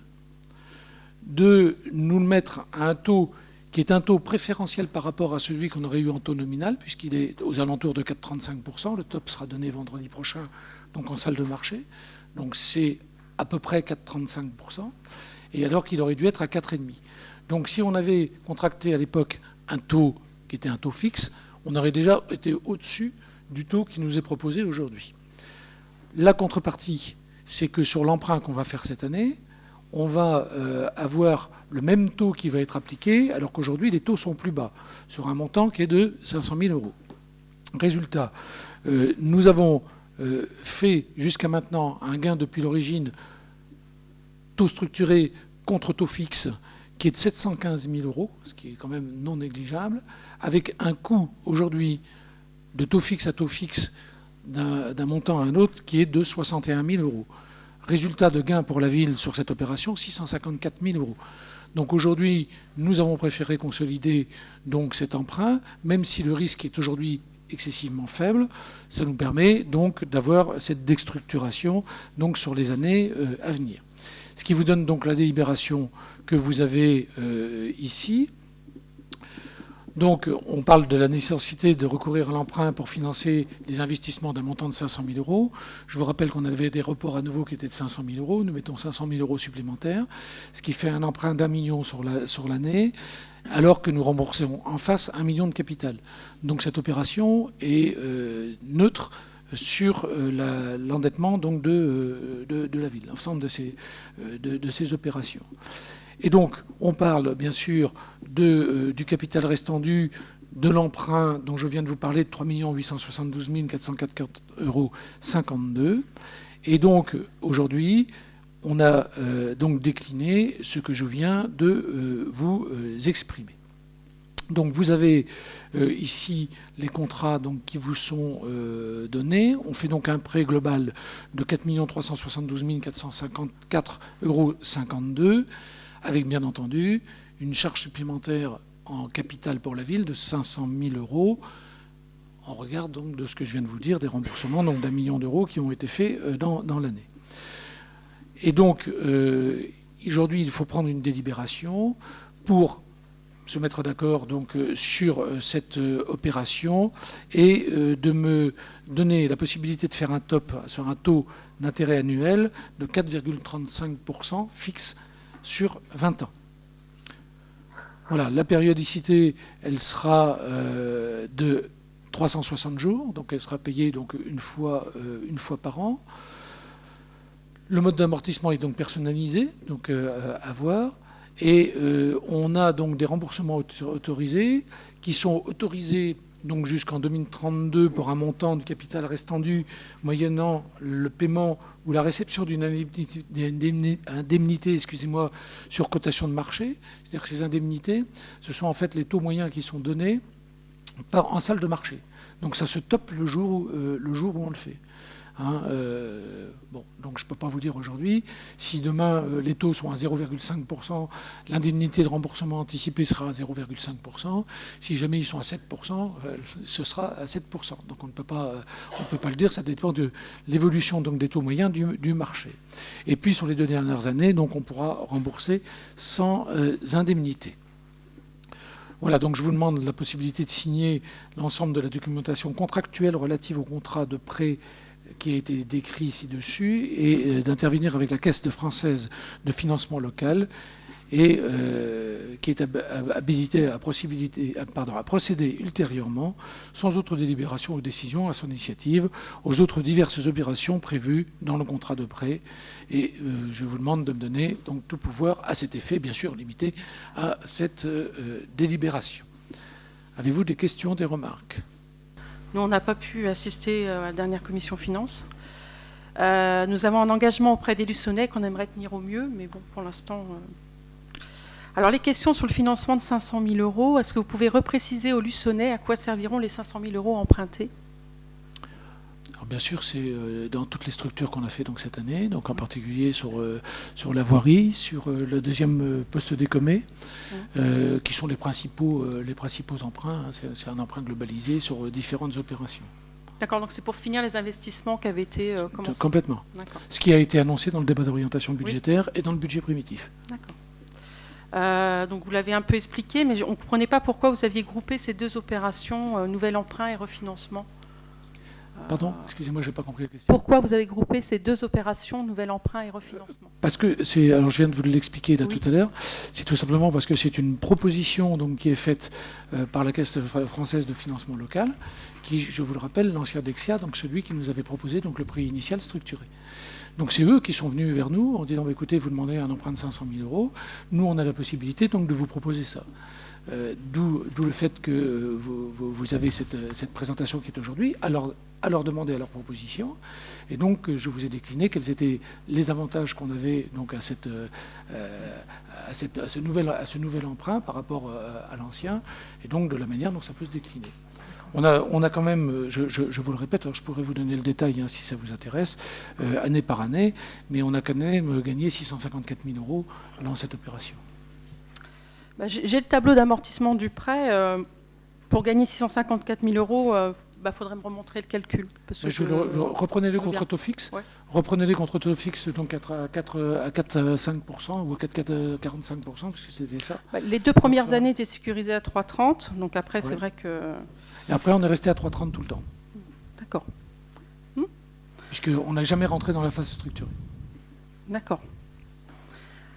de nous le mettre à un taux qui est un taux préférentiel par rapport à celui qu'on aurait eu en taux nominal, puisqu'il est aux alentours de 4,35%. Le top sera donné vendredi prochain, donc en salle de marché. Donc c'est à peu près 4,35%, et alors qu'il aurait dû être à 4,5%. Donc si on avait contracté à l'époque un taux qui était un taux fixe, on aurait déjà été au-dessus du taux qui nous est proposé aujourd'hui. La contrepartie, c'est que sur l'emprunt qu'on va faire cette année, on va avoir le même taux qui va être appliqué, alors qu'aujourd'hui, les taux sont plus bas, sur un montant qui est de 500 000 euros. Résultat, nous avons fait jusqu'à maintenant un gain depuis l'origine, taux structuré contre taux fixe, qui est de 715 000 euros, ce qui est quand même non négligeable, avec un coût aujourd'hui de taux fixe à taux fixe d'un montant à un autre qui est de 61 000 euros. Résultat de gain pour la ville sur cette opération, 654 000 euros. Donc aujourd'hui, nous avons préféré consolider donc cet emprunt, même si le risque est aujourd'hui excessivement faible. Ça nous permet donc d'avoir cette déstructuration donc sur les années à venir. Ce qui vous donne donc la délibération que vous avez ici. Donc, on parle de la nécessité de recourir à l'emprunt pour financer des investissements d'un montant de 500 000 euros. Je vous rappelle qu'on avait des reports à nouveau qui étaient de 500 000 euros. Nous mettons 500 000 euros supplémentaires, ce qui fait un emprunt d'1 million sur l'année, alors que nous remboursons en face 1 million de capital. Donc, cette opération est neutre sur l'endettement donc de la ville, l'ensemble de ces opérations. Et donc, on parle bien sûr du capital restendu, de l'emprunt dont je viens de vous parler, de 3 872 404,52 euros. Et donc, aujourd'hui, on a donc décliné ce que je viens de vous exprimer. Donc, vous avez ici les contrats donc, qui vous sont donnés. On fait donc un prêt global de 4 372 454,52 euros, avec bien entendu une charge supplémentaire en capital pour la ville de 500 000 euros, en regard donc de ce que je viens de vous dire, des remboursements donc d'1 million d'euros qui ont été faits dans l'année. Et donc, aujourd'hui, il faut prendre une délibération pour se mettre d'accord donc sur cette opération et de me donner la possibilité de faire un top sur un taux d'intérêt annuel de 4,35% fixe sur 20 ans. Voilà, la périodicité, elle sera de 360 jours, donc elle sera payée donc une fois par an. Le mode d'amortissement est donc personnalisé, donc à voir. Et on a donc des remboursements autorisés qui sont autorisés donc jusqu'en 2032 pour un montant du capital restant dû moyennant le paiement ou la réception d'une indemnité, excusez-moi, sur cotation de marché. C'est-à-dire que ces indemnités, ce sont en fait les taux moyens qui sont donnés en salle de marché. Donc ça se top le jour où on le fait. Bon, donc je ne peux pas vous dire aujourd'hui, si demain les taux sont à 0,5%, l'indemnité de remboursement anticipé sera à 0,5%. Si jamais ils sont à 7%, ce sera à 7%. Donc on ne peut pas le dire, ça dépend de l'évolution donc, des taux moyens du marché. Et puis sur les 2 dernières années, donc, on pourra rembourser sans indemnité. Voilà, donc je vous demande la possibilité de signer l'ensemble de la documentation contractuelle relative au contrat de prêt qui a été décrit ci-dessus et d'intervenir avec la Caisse française de financement local et qui est habilité à procéder ultérieurement, sans autre délibération ou décision à son initiative, aux autres diverses opérations prévues dans le contrat de prêt. Et je vous demande de me donner donc tout pouvoir à cet effet, bien sûr limité à cette délibération. Avez-vous des questions, des remarques ? Nous, on n'a pas pu assister à la dernière commission finances. Nous avons un engagement auprès des Luçonnais qu'on aimerait tenir au mieux, mais bon, pour l'instant... Alors, les questions sur le financement de 500 000 €, est-ce que vous pouvez repréciser aux Luçonnais à quoi serviront les 500 000 € empruntés ? Alors, bien sûr, c'est dans toutes les structures qu'on a fait donc, cette année, donc en particulier sur la voirie, sur le deuxième poste décommé, qui sont les principaux emprunts. Hein. C'est un emprunt globalisé sur différentes opérations. D'accord, donc c'est pour finir les investissements qui avaient été commencés. Complètement. Ce qui a été annoncé dans le débat d'orientation budgétaire et dans le budget primitif. D'accord. Donc vous l'avez un peu expliqué, mais on ne comprenait pas pourquoi vous aviez groupé ces 2 opérations, nouvel emprunt et refinancement. Pardon, excusez-moi, je n'ai pas compris la question. Pourquoi vous avez groupé ces 2 opérations, nouvel emprunt et refinancement ? Parce que alors je viens de vous l'expliquer tout à l'heure, c'est tout simplement parce que c'est une proposition donc, qui est faite par la Caisse française de financement local, qui, je vous le rappelle, l'ancien Dexia, donc celui qui nous avait proposé donc, le prix initial structuré. Donc c'est eux qui sont venus vers nous en disant écoutez, vous demandez un emprunt de 500 000 €, nous on a la possibilité donc de vous proposer ça. D'où le fait que vous avez cette présentation qui est aujourd'hui, à leur demander à leur proposition. Et donc je vous ai décliné quels étaient les avantages qu'on avait donc, à ce nouvel emprunt par rapport à l'ancien, et donc de la manière dont ça peut se décliner. On a quand même, je vous le répète, alors je pourrais vous donner le détail si ça vous intéresse, année par année, mais on a quand même gagné 654 000 € dans cette opération. J'ai le tableau d'amortissement du prêt. Pour gagner 654 000 €, faudrait me remontrer le calcul. Reprenez-le contre taux fixe. Ouais. Reprenez-les contre taux fixe donc à 4,5% ou à 4,45%, parce que c'était ça. Les 2 premières années étaient sécurisées à 3,30, donc après c'est vrai que... Et après on est resté à 3,30 tout le temps. D'accord. Puisqu'on n'a jamais rentré dans la phase structurée. D'accord.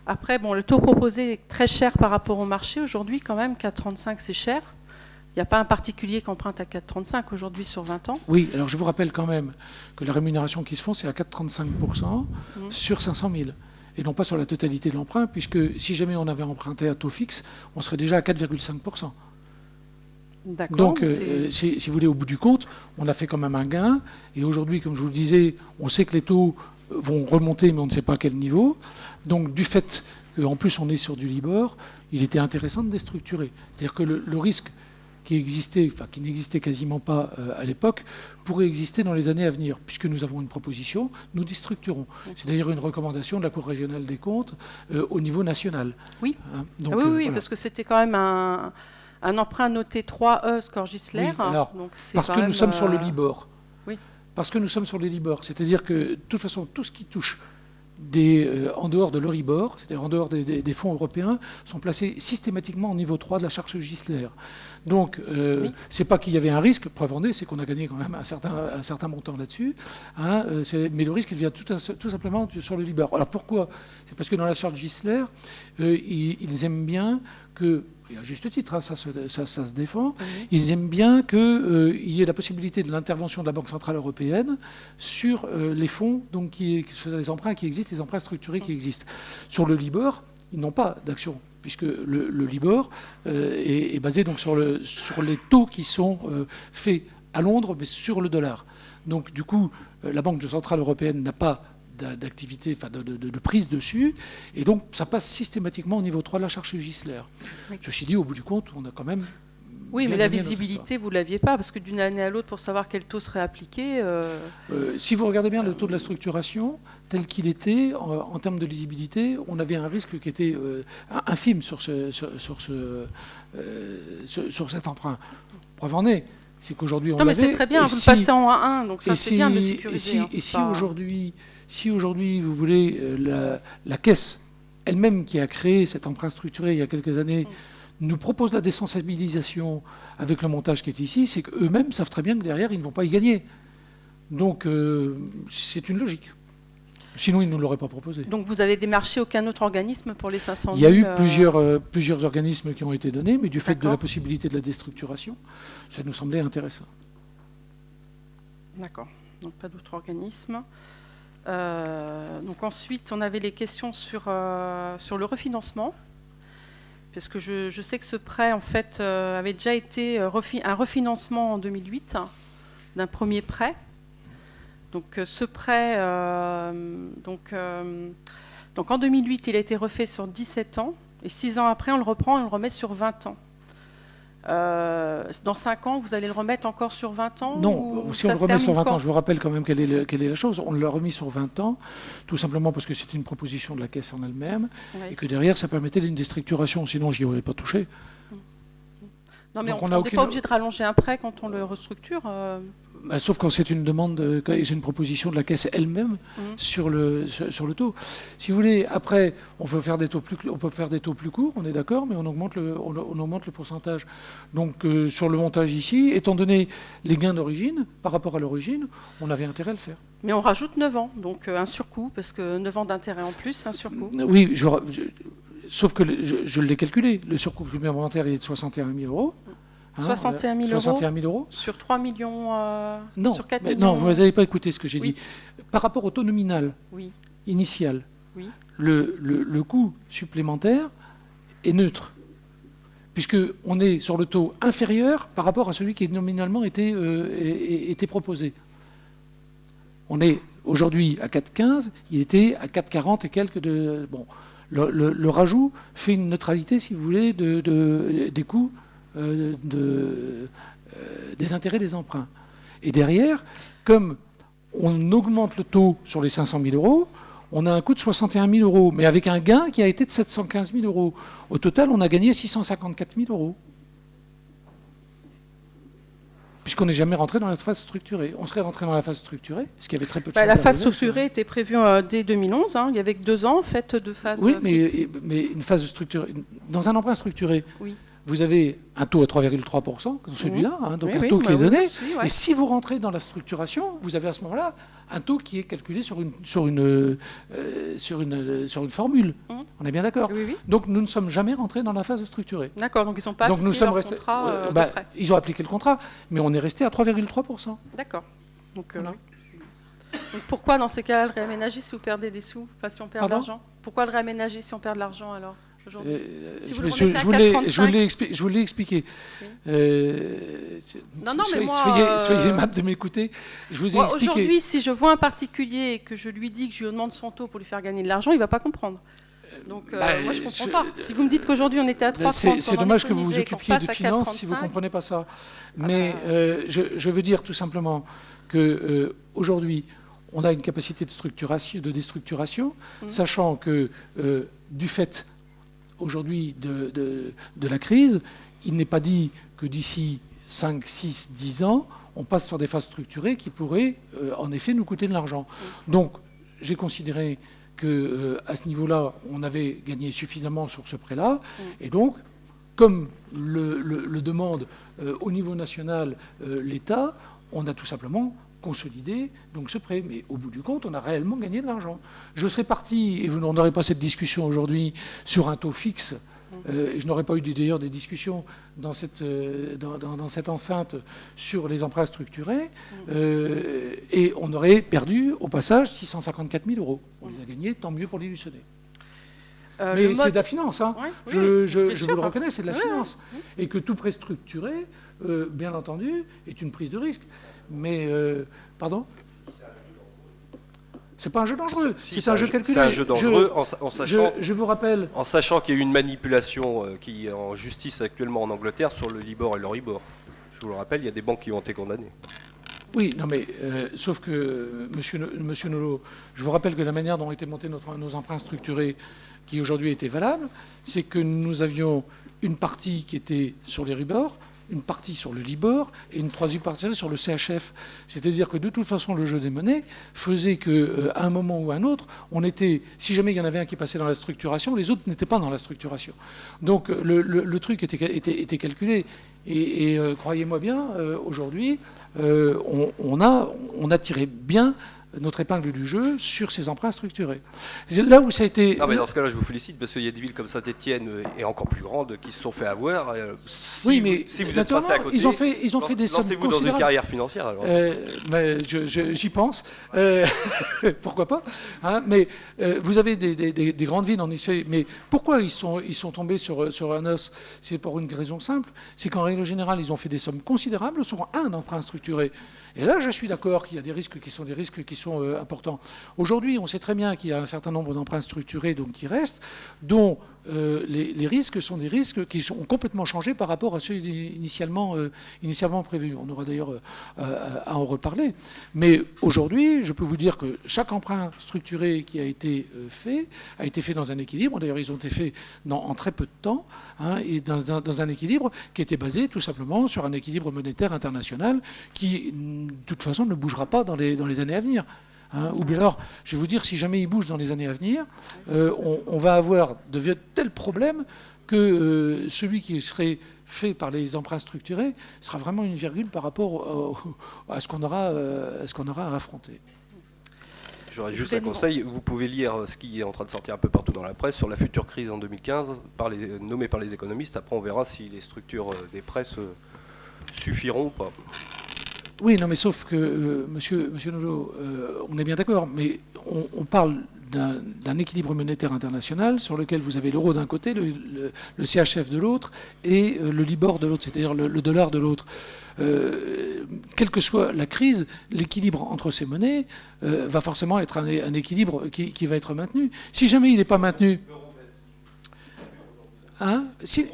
Après, le taux proposé est très cher par rapport au marché aujourd'hui quand même, 4,35 c'est cher. Il n'y a pas un particulier qui emprunte à 4,35 aujourd'hui sur 20 ans. Oui, alors je vous rappelle quand même que la rémunération qui se font, c'est à 4,35% sur 500 000. Et non pas sur la totalité de l'emprunt, puisque si jamais on avait emprunté à taux fixe, on serait déjà à 4,5%. D'accord. Donc, si vous voulez, au bout du compte, on a fait quand même un gain. Et aujourd'hui, comme je vous le disais, on sait que les taux vont remonter, mais on ne sait pas à quel niveau. Donc, du fait qu'en plus on est sur du Libor, il était intéressant de déstructurer. C'est-à-dire que le risque qui n'existait quasiment pas à l'époque, pourrait exister dans les années à venir, puisque nous avons une proposition, nous déstructurons. C'est d'ailleurs une recommandation de la Cour régionale des comptes au niveau national. Oui, donc, oui, voilà. Parce que c'était quand même un emprunt noté 3E score Gisler. Oui, alors, parce que nous sommes sur le Libor. Oui. Parce que nous sommes sur le Libor. C'est-à-dire que, de toute façon, tout ce qui touche en dehors de l'Euribor, c'est-à-dire en dehors des fonds européens, sont placés systématiquement au niveau 3 de la charge Gisler. Donc, c'est pas qu'il y avait un risque, preuve en est, c'est qu'on a gagné quand même un certain montant là-dessus, mais le risque, il vient tout simplement sur le Libor. Alors pourquoi ? C'est parce que dans la charge Gisler, ils aiment bien que, et à juste titre, ça se défend, ils aiment bien qu'il y ait la possibilité de l'intervention de la Banque Centrale Européenne sur les fonds, donc sur les emprunts qui existent, les emprunts structurés qui existent. Sur le Libor, ils n'ont pas d'action puisque le Libor est basé donc sur les taux qui sont faits à Londres, mais sur le dollar. Donc du coup, la Banque centrale européenne n'a pas d'activité, enfin de prise dessus, et donc ça passe systématiquement au niveau 3 de la charge Gisler. Oui. Ceci dit, au bout du compte, on a quand même... Oui, mais bien la gagné notre visibilité, vous ne l'aviez pas, parce que d'une année à l'autre, pour savoir quel taux serait appliqué... Si vous regardez bien le taux de la structuration, tel qu'il était, en termes de lisibilité, on avait un risque qui était infime sur cet emprunt. Preuve en est, c'est qu'aujourd'hui on Non, mais l'avait, c'est très bien, et vous si- le passez en 1-1, donc ça, et c'est bien de le si- sécuriser. Et si aujourd'hui, vous voulez, la Caisse elle-même qui a créé cet emprunt structuré il y a quelques années, nous propose la désensibilisation avec le montage qui est ici, c'est qu'eux-mêmes savent très bien que derrière, ils ne vont pas y gagner. Donc, c'est une logique. Sinon, ils ne nous l'auraient pas proposé. Donc vous avez démarché aucun autre organisme pour les 500 000 Il y a eu plusieurs organismes qui ont été donnés, mais du fait de la possibilité de la déstructuration, ça nous semblait intéressant. D'accord, donc pas d'autres organismes. Donc ensuite, on avait les questions sur le refinancement, parce que je sais que ce prêt, en fait, avait déjà été un refinancement en 2008 d'un premier prêt. Donc ce prêt, donc en 2008, il a été refait sur 17 ans, et 6 ans après, on le reprend et on le remet sur 20 ans. Dans 5 ans, vous allez le remettre encore sur 20 ans? Non, si on le remet sur 20 ans, je vous rappelle quand même quelle est la chose. On l'a remis sur 20 ans, tout simplement parce que c'est une proposition de la Caisse en elle-même, et que derrière, ça permettait d'une déstructuration. Sinon, je n'y aurais pas touché. Non, mais Donc, on n'est pas obligé de rallonger un prêt quand on le restructure. Sauf quand c'est une demande, quand c'est une proposition de la Caisse elle-même sur le taux. Si vous voulez, après, on peut faire des taux plus courts, on est d'accord, mais on augmente le pourcentage. Donc sur le montage ici, étant donné les gains d'origine, par rapport à l'origine, on avait intérêt à le faire. Mais on rajoute 9 ans, donc un surcoût, parce que 9 ans d'intérêt en plus, un surcoût. Oui, sauf que je l'ai calculé. Le surcoût supplémentaire il est de 61 000 euros. 61 000 euros sur 3 millions, non, sur 4 mais millions. non, vous n'avez pas écouté ce que j'ai Oui. dit. Par rapport au taux nominal initial, le coût supplémentaire est neutre, puisqu'on est sur le taux inférieur par rapport à celui qui nominalement était proposé. On est aujourd'hui à 4,15, il était à 4,40 et quelques de... Bon, le rajout fait une neutralité, si vous voulez, des coûts des intérêts des emprunts. Et derrière, comme on augmente le taux sur les 500 000 euros, on a un coût de 61 000 euros, mais avec un gain qui a été de 715 000 euros. Au total, on a gagné 654 000 euros. Puisqu'on n'est jamais rentré dans la phase structurée. On serait rentré dans la phase structurée, ce qui avait très peu de chance. La phase structurée était prévue dès 2011. Il y avait que 2 ans en fait, de phase fixe. mais une phase structurée. Dans un emprunt structuré, oui. Vous avez un taux à 3,3%, celui-là, donc un taux qui est donné. Et si vous rentrez dans la structuration, vous avez à ce moment-là un taux qui est calculé sur une formule. On est bien d'accord. Oui. Donc nous ne sommes jamais rentrés dans la phase structurée. D'accord, donc ils n'ont pas appliqué leur contrat de prêt. Ils ont appliqué le contrat, mais on est resté à 3,3%. D'accord. Donc pourquoi dans ces cas-là le réaménager si vous perdez des sous, enfin si on perd de l'argent? Pourquoi le réaménager si on perd de l'argent alors? Si vous je vous l'ai expliqué. Oui. Non, mais moi... Soyez aimable de m'écouter. Je vous ai expliqué. Aujourd'hui, si je vois un particulier et que je lui dis que je lui demande son taux pour lui faire gagner de l'argent, il ne va pas comprendre. Donc moi, je ne comprends pas. Si vous me dites qu'aujourd'hui, on était à 3,30... C'est dommage que vous vous occupiez de finances si vous ne comprenez pas ça. Mais je veux dire tout simplement qu'aujourd'hui, on a une capacité de déstructuration, sachant que du fait... aujourd'hui de la crise, il n'est pas dit que d'ici 5, 6, 10 ans, on passe sur des phases structurées qui pourraient en effet nous coûter de l'argent. Donc j'ai considéré qu'à ce niveau-là, on avait gagné suffisamment sur ce prêt-là. Et donc, comme le demande au niveau national l'État, on a tout simplement consolider donc ce prêt. Mais au bout du compte, on a réellement gagné de l'argent. Je serais parti, et vous n'aurez pas cette discussion aujourd'hui, sur un taux fixe. Et je n'aurais pas eu d'ailleurs des discussions dans cette enceinte sur les emprunts structurés. Et on aurait perdu, au passage, 654 000 euros. On les a gagnés, tant mieux pour l'illusionner. Mais c'est de la finance, hein. Oui, je vous le reconnais, c'est de la finance. Oui. Et que tout prêt structuré, bien entendu, est une prise de risque. Mais, pardon ? C'est pas un jeu dangereux, c'est un jeu calculé. C'est un jeu dangereux en sachant, je vous rappelle, en sachant qu'il y a eu une manipulation qui est en justice actuellement en Angleterre sur le Libor et l'Euribor. Je vous le rappelle, il y a des banques qui ont été condamnées. oui, non mais, sauf que, monsieur Nolot, je vous rappelle que la manière dont ont été montés nos emprunts structurés, qui aujourd'hui étaient valables, c'est que nous avions une partie qui était sur l'Euribor, une partie sur le Libor et une troisième partie sur le CHF. C'est-à-dire que de toute façon, le jeu des monnaies faisait qu'à un moment ou à un autre, on était, si jamais il y en avait un qui passait dans la structuration, les autres n'étaient pas dans la structuration. Donc le truc était calculé. Et croyez-moi bien, aujourd'hui, on a tiré bien notre épingle du jeu sur ces emprunts structurés. Là où ça a été... Non, mais dans ce cas-là, je vous félicite, parce qu'il y a des villes comme Saint-Étienne et encore plus grandes qui se sont fait avoir. Oui, mais si vous êtes passé à côté, ils ont fait des sommes lancez-vous dans une carrière financière. Alors. Mais j'y pense. Pourquoi pas, hein, mais vous avez des grandes villes, en effet. Mais pourquoi ils sont tombés sur un os? C'est pour une raison simple. C'est qu'en règle générale, ils ont fait des sommes considérables sur un emprunt structuré. Et là, je suis d'accord qu'il y a des risques qui sont importants. Aujourd'hui, on sait très bien qu'il y a un certain nombre d'emprunts structurés donc, qui restent, dont les risques sont des risques qui ont complètement changé par rapport à ceux initialement prévus. On aura d'ailleurs à en reparler. Mais aujourd'hui, je peux vous dire que chaque emprunt structuré qui a été fait dans un équilibre. D'ailleurs, ils ont été faits en très peu de temps, hein, et dans un équilibre qui était basé tout simplement sur un équilibre monétaire international qui, de toute façon, ne bougera pas dans les années à venir. Hein, ou bien alors, je vais vous dire, si jamais il bouge dans les années à venir, on va avoir de tels problèmes que celui qui serait fait par les emprunts structurés sera vraiment une virgule par rapport à ce qu'on aura à affronter. J'aurais juste un conseil, vous pouvez lire ce qui est en train de sortir un peu partout dans la presse sur la future crise en 2015, nommée par les économistes. Après, on verra si les structures des presses suffiront ou pas. Oui, non, mais sauf que, monsieur Nolot, on est bien d'accord, mais on parle d'un équilibre monétaire international sur lequel vous avez l'euro d'un côté, le CHF de l'autre et le Libor de l'autre, c'est-à-dire le dollar de l'autre. Quelle que soit la crise, l'équilibre entre ces monnaies va forcément être un équilibre qui va être maintenu. Si jamais il n'est pas maintenu... Hein, si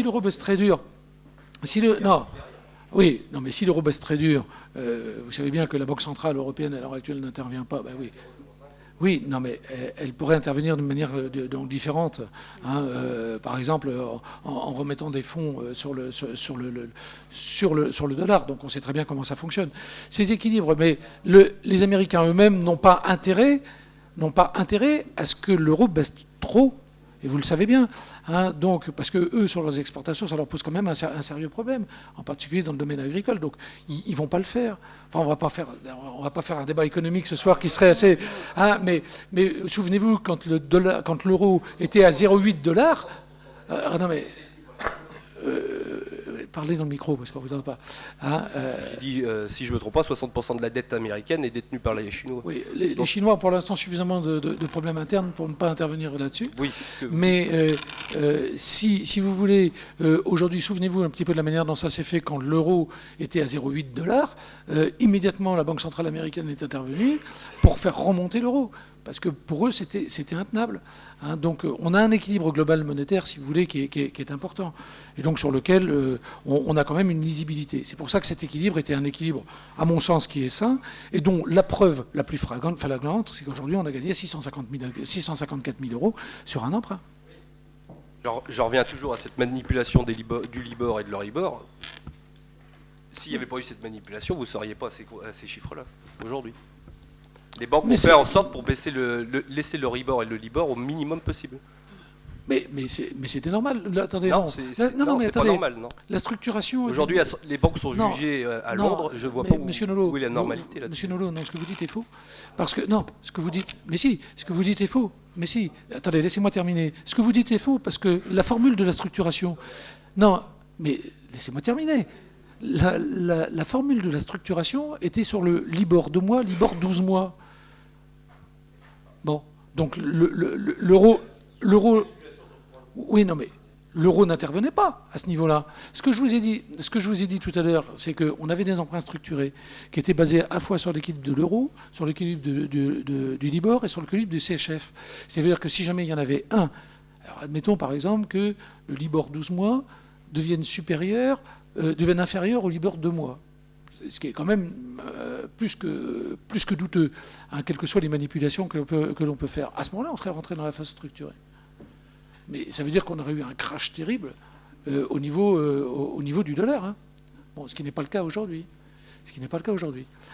l'euro baisse très dur... Oui, non, mais si l'euro baisse très dur, vous savez bien que la Banque centrale européenne à l'heure actuelle n'intervient pas. Ben oui. Oui, non, mais elle pourrait intervenir d'une manière donc différente. Hein, par exemple, en remettant des fonds sur le dollar. Donc on sait très bien comment ça fonctionne. Ces équilibres, mais les Américains eux-mêmes n'ont pas intérêt à ce que l'euro baisse trop. Et vous le savez bien, hein, donc, parce que eux, sur leurs exportations, ça leur pose quand même un sérieux problème, en particulier dans le domaine agricole. Donc, ils ne vont pas le faire. Enfin, on va pas faire un débat économique ce soir qui serait assez... Hein, mais souvenez-vous, quand l'euro était à 0,8 $, non mais... parlez dans le micro, parce qu'on ne vous entend pas. Hein, j'ai dit, si je ne me trompe pas, 60% de la dette américaine est détenue par les Chinois. Oui, les Chinois ont pour l'instant suffisamment de problèmes internes pour ne pas intervenir là-dessus. Oui. Mais si vous voulez, aujourd'hui, souvenez-vous un petit peu de la manière dont ça s'est fait quand l'euro était à 0,8 $. Immédiatement, la Banque centrale américaine est intervenue pour faire remonter l'euro. Parce que pour eux, c'était intenable. Hein, donc on a un équilibre global monétaire, si vous voulez, qui est important. Et donc sur lequel on a quand même une lisibilité. C'est pour ça que cet équilibre était un équilibre, à mon sens, qui est sain, et dont la preuve la plus flagrante, c'est qu'aujourd'hui, on a gagné 654 000 € sur un emprunt. J'en reviens toujours à cette manipulation du Libor et de l'Euribor. S'il n'y avait pas eu cette manipulation, vous ne seriez pas à ces chiffres-là, aujourd'hui. Les banques ont fait en sorte pour laisser le Ribor et le Libor au minimum possible. Mais c'était normal. Là, attendez, non, c'est pas normal, non. La structuration... Aujourd'hui, les banques sont jugées à Londres. Je ne vois pas où est la normalité là-dessus. Monsieur Nolot, non, ce que vous dites est faux. Parce que, non, ce que vous dites... Mais si, ce que vous dites est faux. Mais si, attendez, laissez-moi terminer. Ce que vous dites est faux parce que la formule de la structuration... Non, mais laissez-moi terminer. La formule de la structuration était sur le Libor 2 mois, Libor 12 mois. Bon, Donc l'euro... Oui, non, mais l'euro n'intervenait pas à ce niveau-là. Ce que je vous ai dit tout à l'heure, c'est qu'on avait des emprunts structurés qui étaient basés à la fois sur l'équilibre de l'euro, sur l'équilibre du Libor et sur l'équilibre du CHF. C'est-à-dire que si jamais il y en avait un, alors admettons par exemple que le Libor 12 mois devienne inférieur au Libor 2 mois. Ce qui est quand même plus que douteux, hein, quelles que soient les manipulations que l'on peut faire. À ce moment-là, on serait rentré dans la phase structurée. Mais ça veut dire qu'on aurait eu un crash terrible au niveau du dollar. Hein. Bon, ce qui n'est pas le cas aujourd'hui.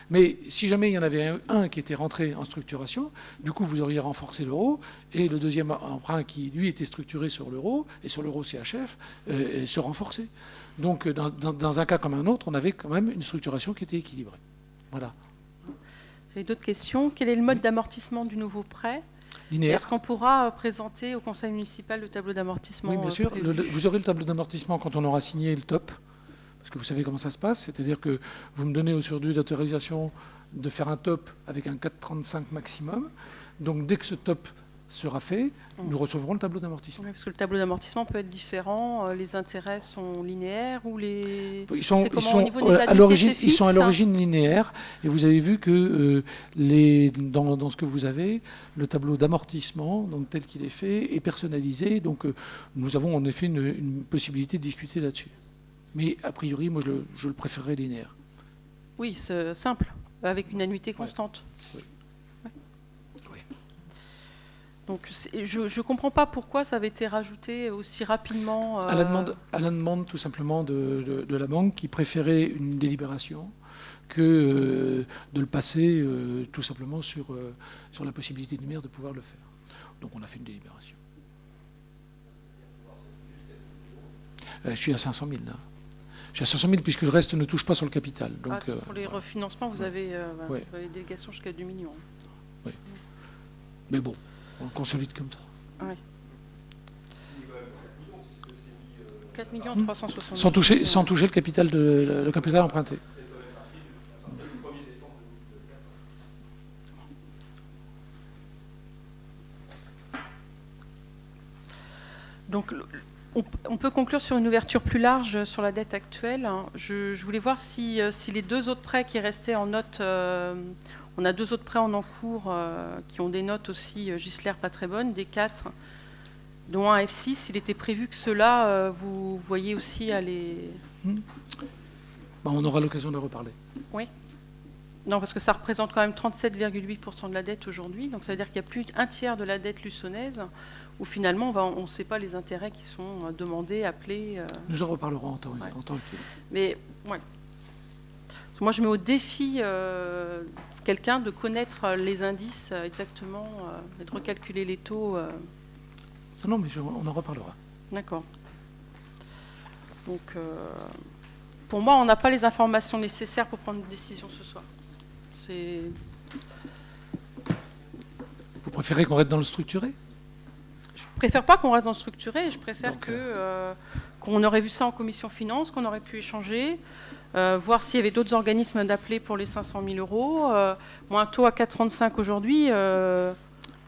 Mais si jamais il y en avait un qui était rentré en structuration, du coup, vous auriez renforcé l'euro, et le deuxième emprunt qui, lui, était structuré sur l'euro, et sur l'euro CHF, se renforçait. Donc, dans un cas comme un autre, on avait quand même une structuration qui était équilibrée. Voilà. J'ai d'autres questions. Quel est le mode d'amortissement du nouveau prêt ? Linéaire. Est-ce qu'on pourra présenter au conseil municipal le tableau d'amortissement ? Oui, bien sûr. Vous aurez le tableau d'amortissement quand on aura signé le top. Parce que vous savez comment ça se passe. C'est-à-dire que vous me donnez aujourd'hui l'autorisation de faire un top avec un 4,35 maximum. Donc, dès que ce top sera fait, nous recevrons le tableau d'amortissement. Oui, parce que le tableau d'amortissement peut être différent. Les intérêts sont linéaires ou les... Ils sont à l'origine linéaires. Et vous avez vu que dans ce que vous avez, le tableau d'amortissement, donc tel qu'il est fait, est personnalisé. Donc nous avons en effet une possibilité de discuter là-dessus. Mais a priori, moi, je le préférerais linéaire. Oui, c'est simple, avec une annuité constante. Oui. Donc, je ne comprends pas pourquoi ça avait été rajouté aussi rapidement. À la demande tout simplement de la banque qui préférait une délibération que de le passer tout simplement sur la possibilité du maire de pouvoir le faire. Donc on a fait une délibération. Je suis à 500 000 là. Je suis à 500 000 puisque le reste ne touche pas sur le capital. Donc, pour les refinancements, vous avez des délégations jusqu'à 2 millions. Oui. Mais bon. On le consolide comme ça. Oui. 4 millions 360 sans toucher le capital emprunté. Donc, on peut conclure sur une ouverture plus large sur la dette actuelle. Je voulais voir si les deux autres prêts qui restaient en note... on a 2 autres prêts en encours qui ont des notes aussi Gisler pas très bonnes, des 4, dont un F6. Il était prévu que ceux-là, vous voyez aussi aller... On aura l'occasion de reparler. Oui. Non, parce que ça représente quand même 37,8% de la dette aujourd'hui. Donc ça veut dire qu'il y a plus d'un tiers de la dette luçonnaise où finalement on ne sait pas les intérêts qui sont demandés, appelés. Nous en reparlerons en temps Mais ouais. Moi, je mets au défi quelqu'un de connaître les indices exactement et de recalculer les taux. Non, mais on en reparlera. D'accord. Donc, pour moi, on n'a pas les informations nécessaires pour prendre une décision ce soir. Vous préférez qu'on reste dans le structuré ? Je ne préfère pas qu'on reste dans le structuré. Je préfère qu'on aurait vu ça en commission finance, qu'on aurait pu échanger. Voir s'il y avait d'autres organismes d'appeler pour les 500 000 euros. Moi, un taux à 4,35 aujourd'hui, je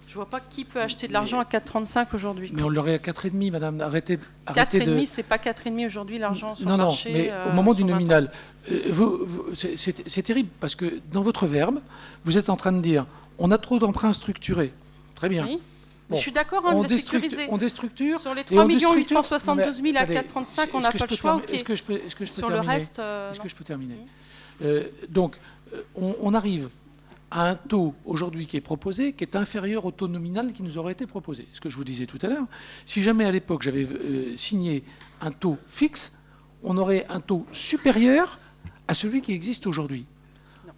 ne vois pas qui peut acheter de l'argent à 4,35 aujourd'hui. Mais on l'aurait à 4,5, madame. Arrêtez 4,5, c'est pas 4,5 aujourd'hui l'argent sur le marché. Non, mais au moment du nominal, c'est terrible parce que dans votre verbe, vous êtes en train de dire on a trop d'emprunts structurés. Très bien. Oui. Bon, je suis d'accord de les sécuriser. On déstructure. Sur les 3 872 000 à 4,35, on n'a pas le choix. Est-ce que je peux sur terminer le reste, Est-ce que je peux terminer Donc, on arrive à un taux aujourd'hui qui est proposé, qui est inférieur au taux nominal qui nous aurait été proposé. Ce que je vous disais tout à l'heure, si jamais à l'époque j'avais signé un taux fixe, on aurait un taux supérieur à celui qui existe aujourd'hui.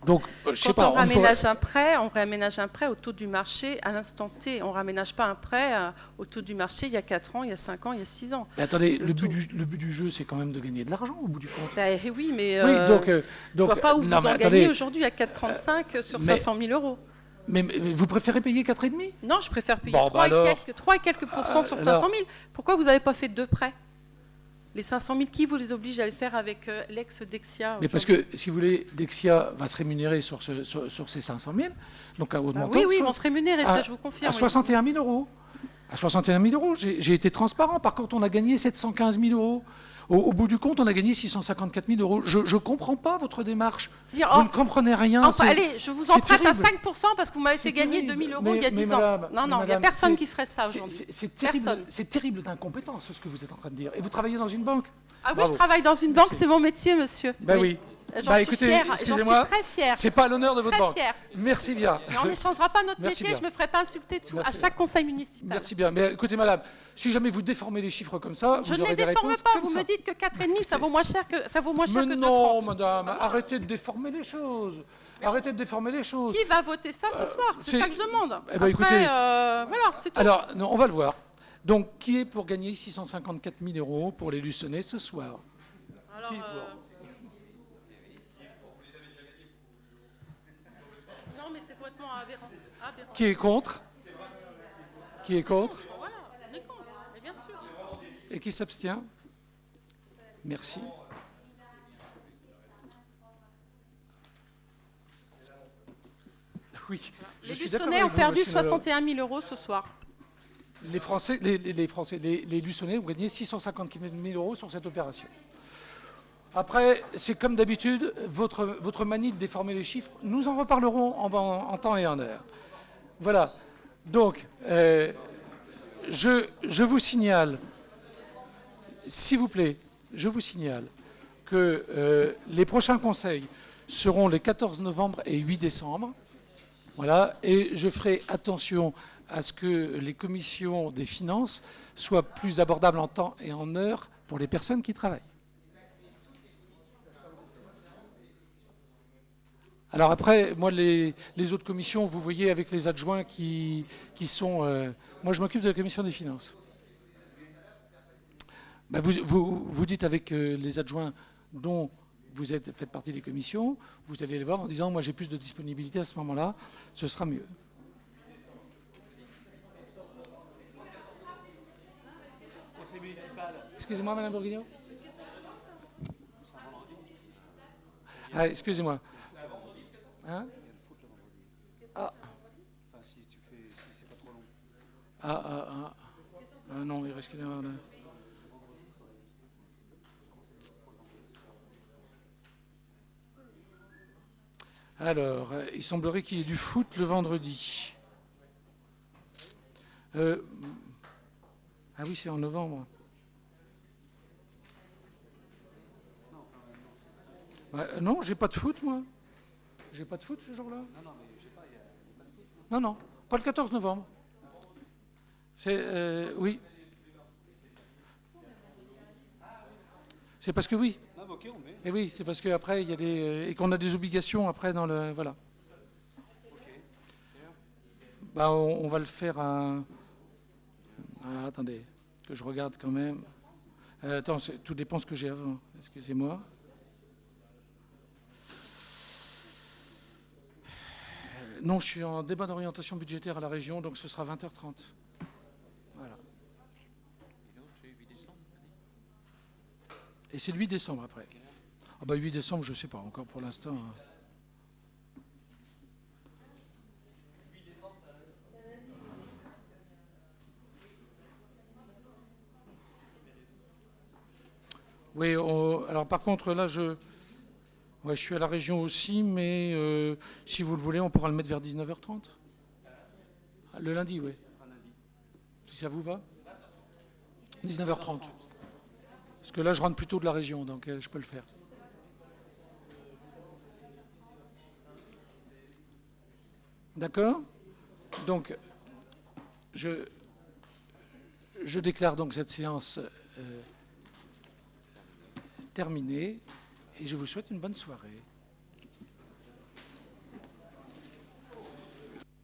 Donc, on raménage un prêt, on réaménage un prêt au taux du marché à l'instant T. On ne raménage pas un prêt au taux du marché il y a 4 ans, il y a 5 ans, il y a 6 ans. Mais attendez, le but du jeu, c'est quand même de gagner de l'argent au bout du compte. Oui, mais je ne vois pas où vous en gagnez aujourd'hui à 4,35 sur 500 000 euros. Mais vous préférez payer 4,5 ? Non, je préfère payer 3 et quelques pourcents sur 500 000. Pourquoi vous n'avez pas fait 2 prêts ? Les 500 000, qui vous les oblige à le faire avec l'ex-Dexia? Mais parce que, si vous voulez, Dexia va se rémunérer sur ces 500 000, donc à haut montant. Oui, ils vont se rémunérer, ça je vous confirme. À 61 000 euros. À 61 000 euros, j'ai été transparent. Par contre, on a gagné 715 000 euros. Au bout du compte, on a gagné 654 000 euros. Je ne comprends pas votre démarche. Vous ne comprenez rien. Allez, je vous emprunte à 5% parce que vous m'avez fait gagner 2 000 euros il y a 10 ans. Non, il n'y a personne qui ferait ça aujourd'hui. C'est terrible d'incompétence, ce que vous êtes en train de dire. Et vous travaillez dans une banque? Ah oui, je travaille dans une banque, c'est mon métier, monsieur. Ben oui. J'en suis fière, j'en suis très fière. C'est pas l'honneur de votre banque. Fière. Merci bien. Mais on n'échangera pas notre métier, je ne me ferai pas insulter à chaque conseil municipal. Merci bien. Mais écoutez, madame, si jamais vous déformez les chiffres comme ça, vous aurez des réponses comme ça. Je ne les déforme pas, vous me dites que 4,5, ça vaut moins cher que 2,30. Mais non, madame, arrêtez de déformer les choses. Arrêtez de déformer les choses. Qui va voter ça ce soir? C'est ça que je demande. Eh ben, écoutez, voilà, c'est tout. Alors, non, on va le voir. Donc, qui est pour gagner 654 000 euros pour les Luçonnais ce soir? Alors, qui est pour non, mais c'est complètement aberrant. Qui est contre? Qui est contre? Voilà, on est contre, mais bien sûr. Et qui s'abstient? Merci. Oui. Les Luçonnais ont perdu 61 000 euros ce soir. Les Luçonnais ont gagné 650 000 euros sur cette opération. Après, c'est comme d'habitude, votre manie de déformer les chiffres, nous en reparlerons en temps et en heure. Voilà. Donc, je vous signale, s'il vous plaît, je vous signale que les prochains conseils seront les 14 novembre et 8 décembre. Voilà. Et je ferai attention à ce que les commissions des finances soient plus abordables en temps et en heure pour les personnes qui travaillent. Alors après, moi, les autres commissions, vous voyez, avec les adjoints qui sont... moi, je m'occupe de la commission des finances. Ben, vous dites avec les adjoints dont vous faites partie des commissions, vous allez les voir en disant, moi, j'ai plus de disponibilité à ce moment-là, ce sera mieux. Excusez-moi, Madame Bourguignon. Ah, excusez-moi. Hein? Ah. Enfin, si c'est pas trop long. Ah, non, il reste qu'une heure là. Alors, il semblerait qu'il y ait du foot le vendredi. Ah oui, c'est en novembre. Non, j'ai pas de foot, moi. J'ai pas de foot ce jour-là. Non, pas le 14 novembre. C'est oui. C'est parce que oui. Et oui, c'est parce qu'après il y a des et qu'on a des obligations après dans le voilà. Bah, on va le faire à. Attendez, que je regarde quand même. Attends, tout dépend ce que j'ai avant. Excusez-moi. Non, je suis en débat d'orientation budgétaire à la région, donc ce sera 20h30. Voilà. Et c'est le 8 décembre après. Ah bah 8 décembre, je ne sais pas encore pour l'instant. Oui, alors par contre, là, je suis à la région aussi, mais si vous le voulez, on pourra le mettre vers 19h30. Le lundi, oui. Si ça vous va 19h30. Parce que là, je rentre plutôt de la région, donc je peux le faire. D'accord? Donc, je déclare donc cette séance terminée et je vous souhaite une bonne soirée.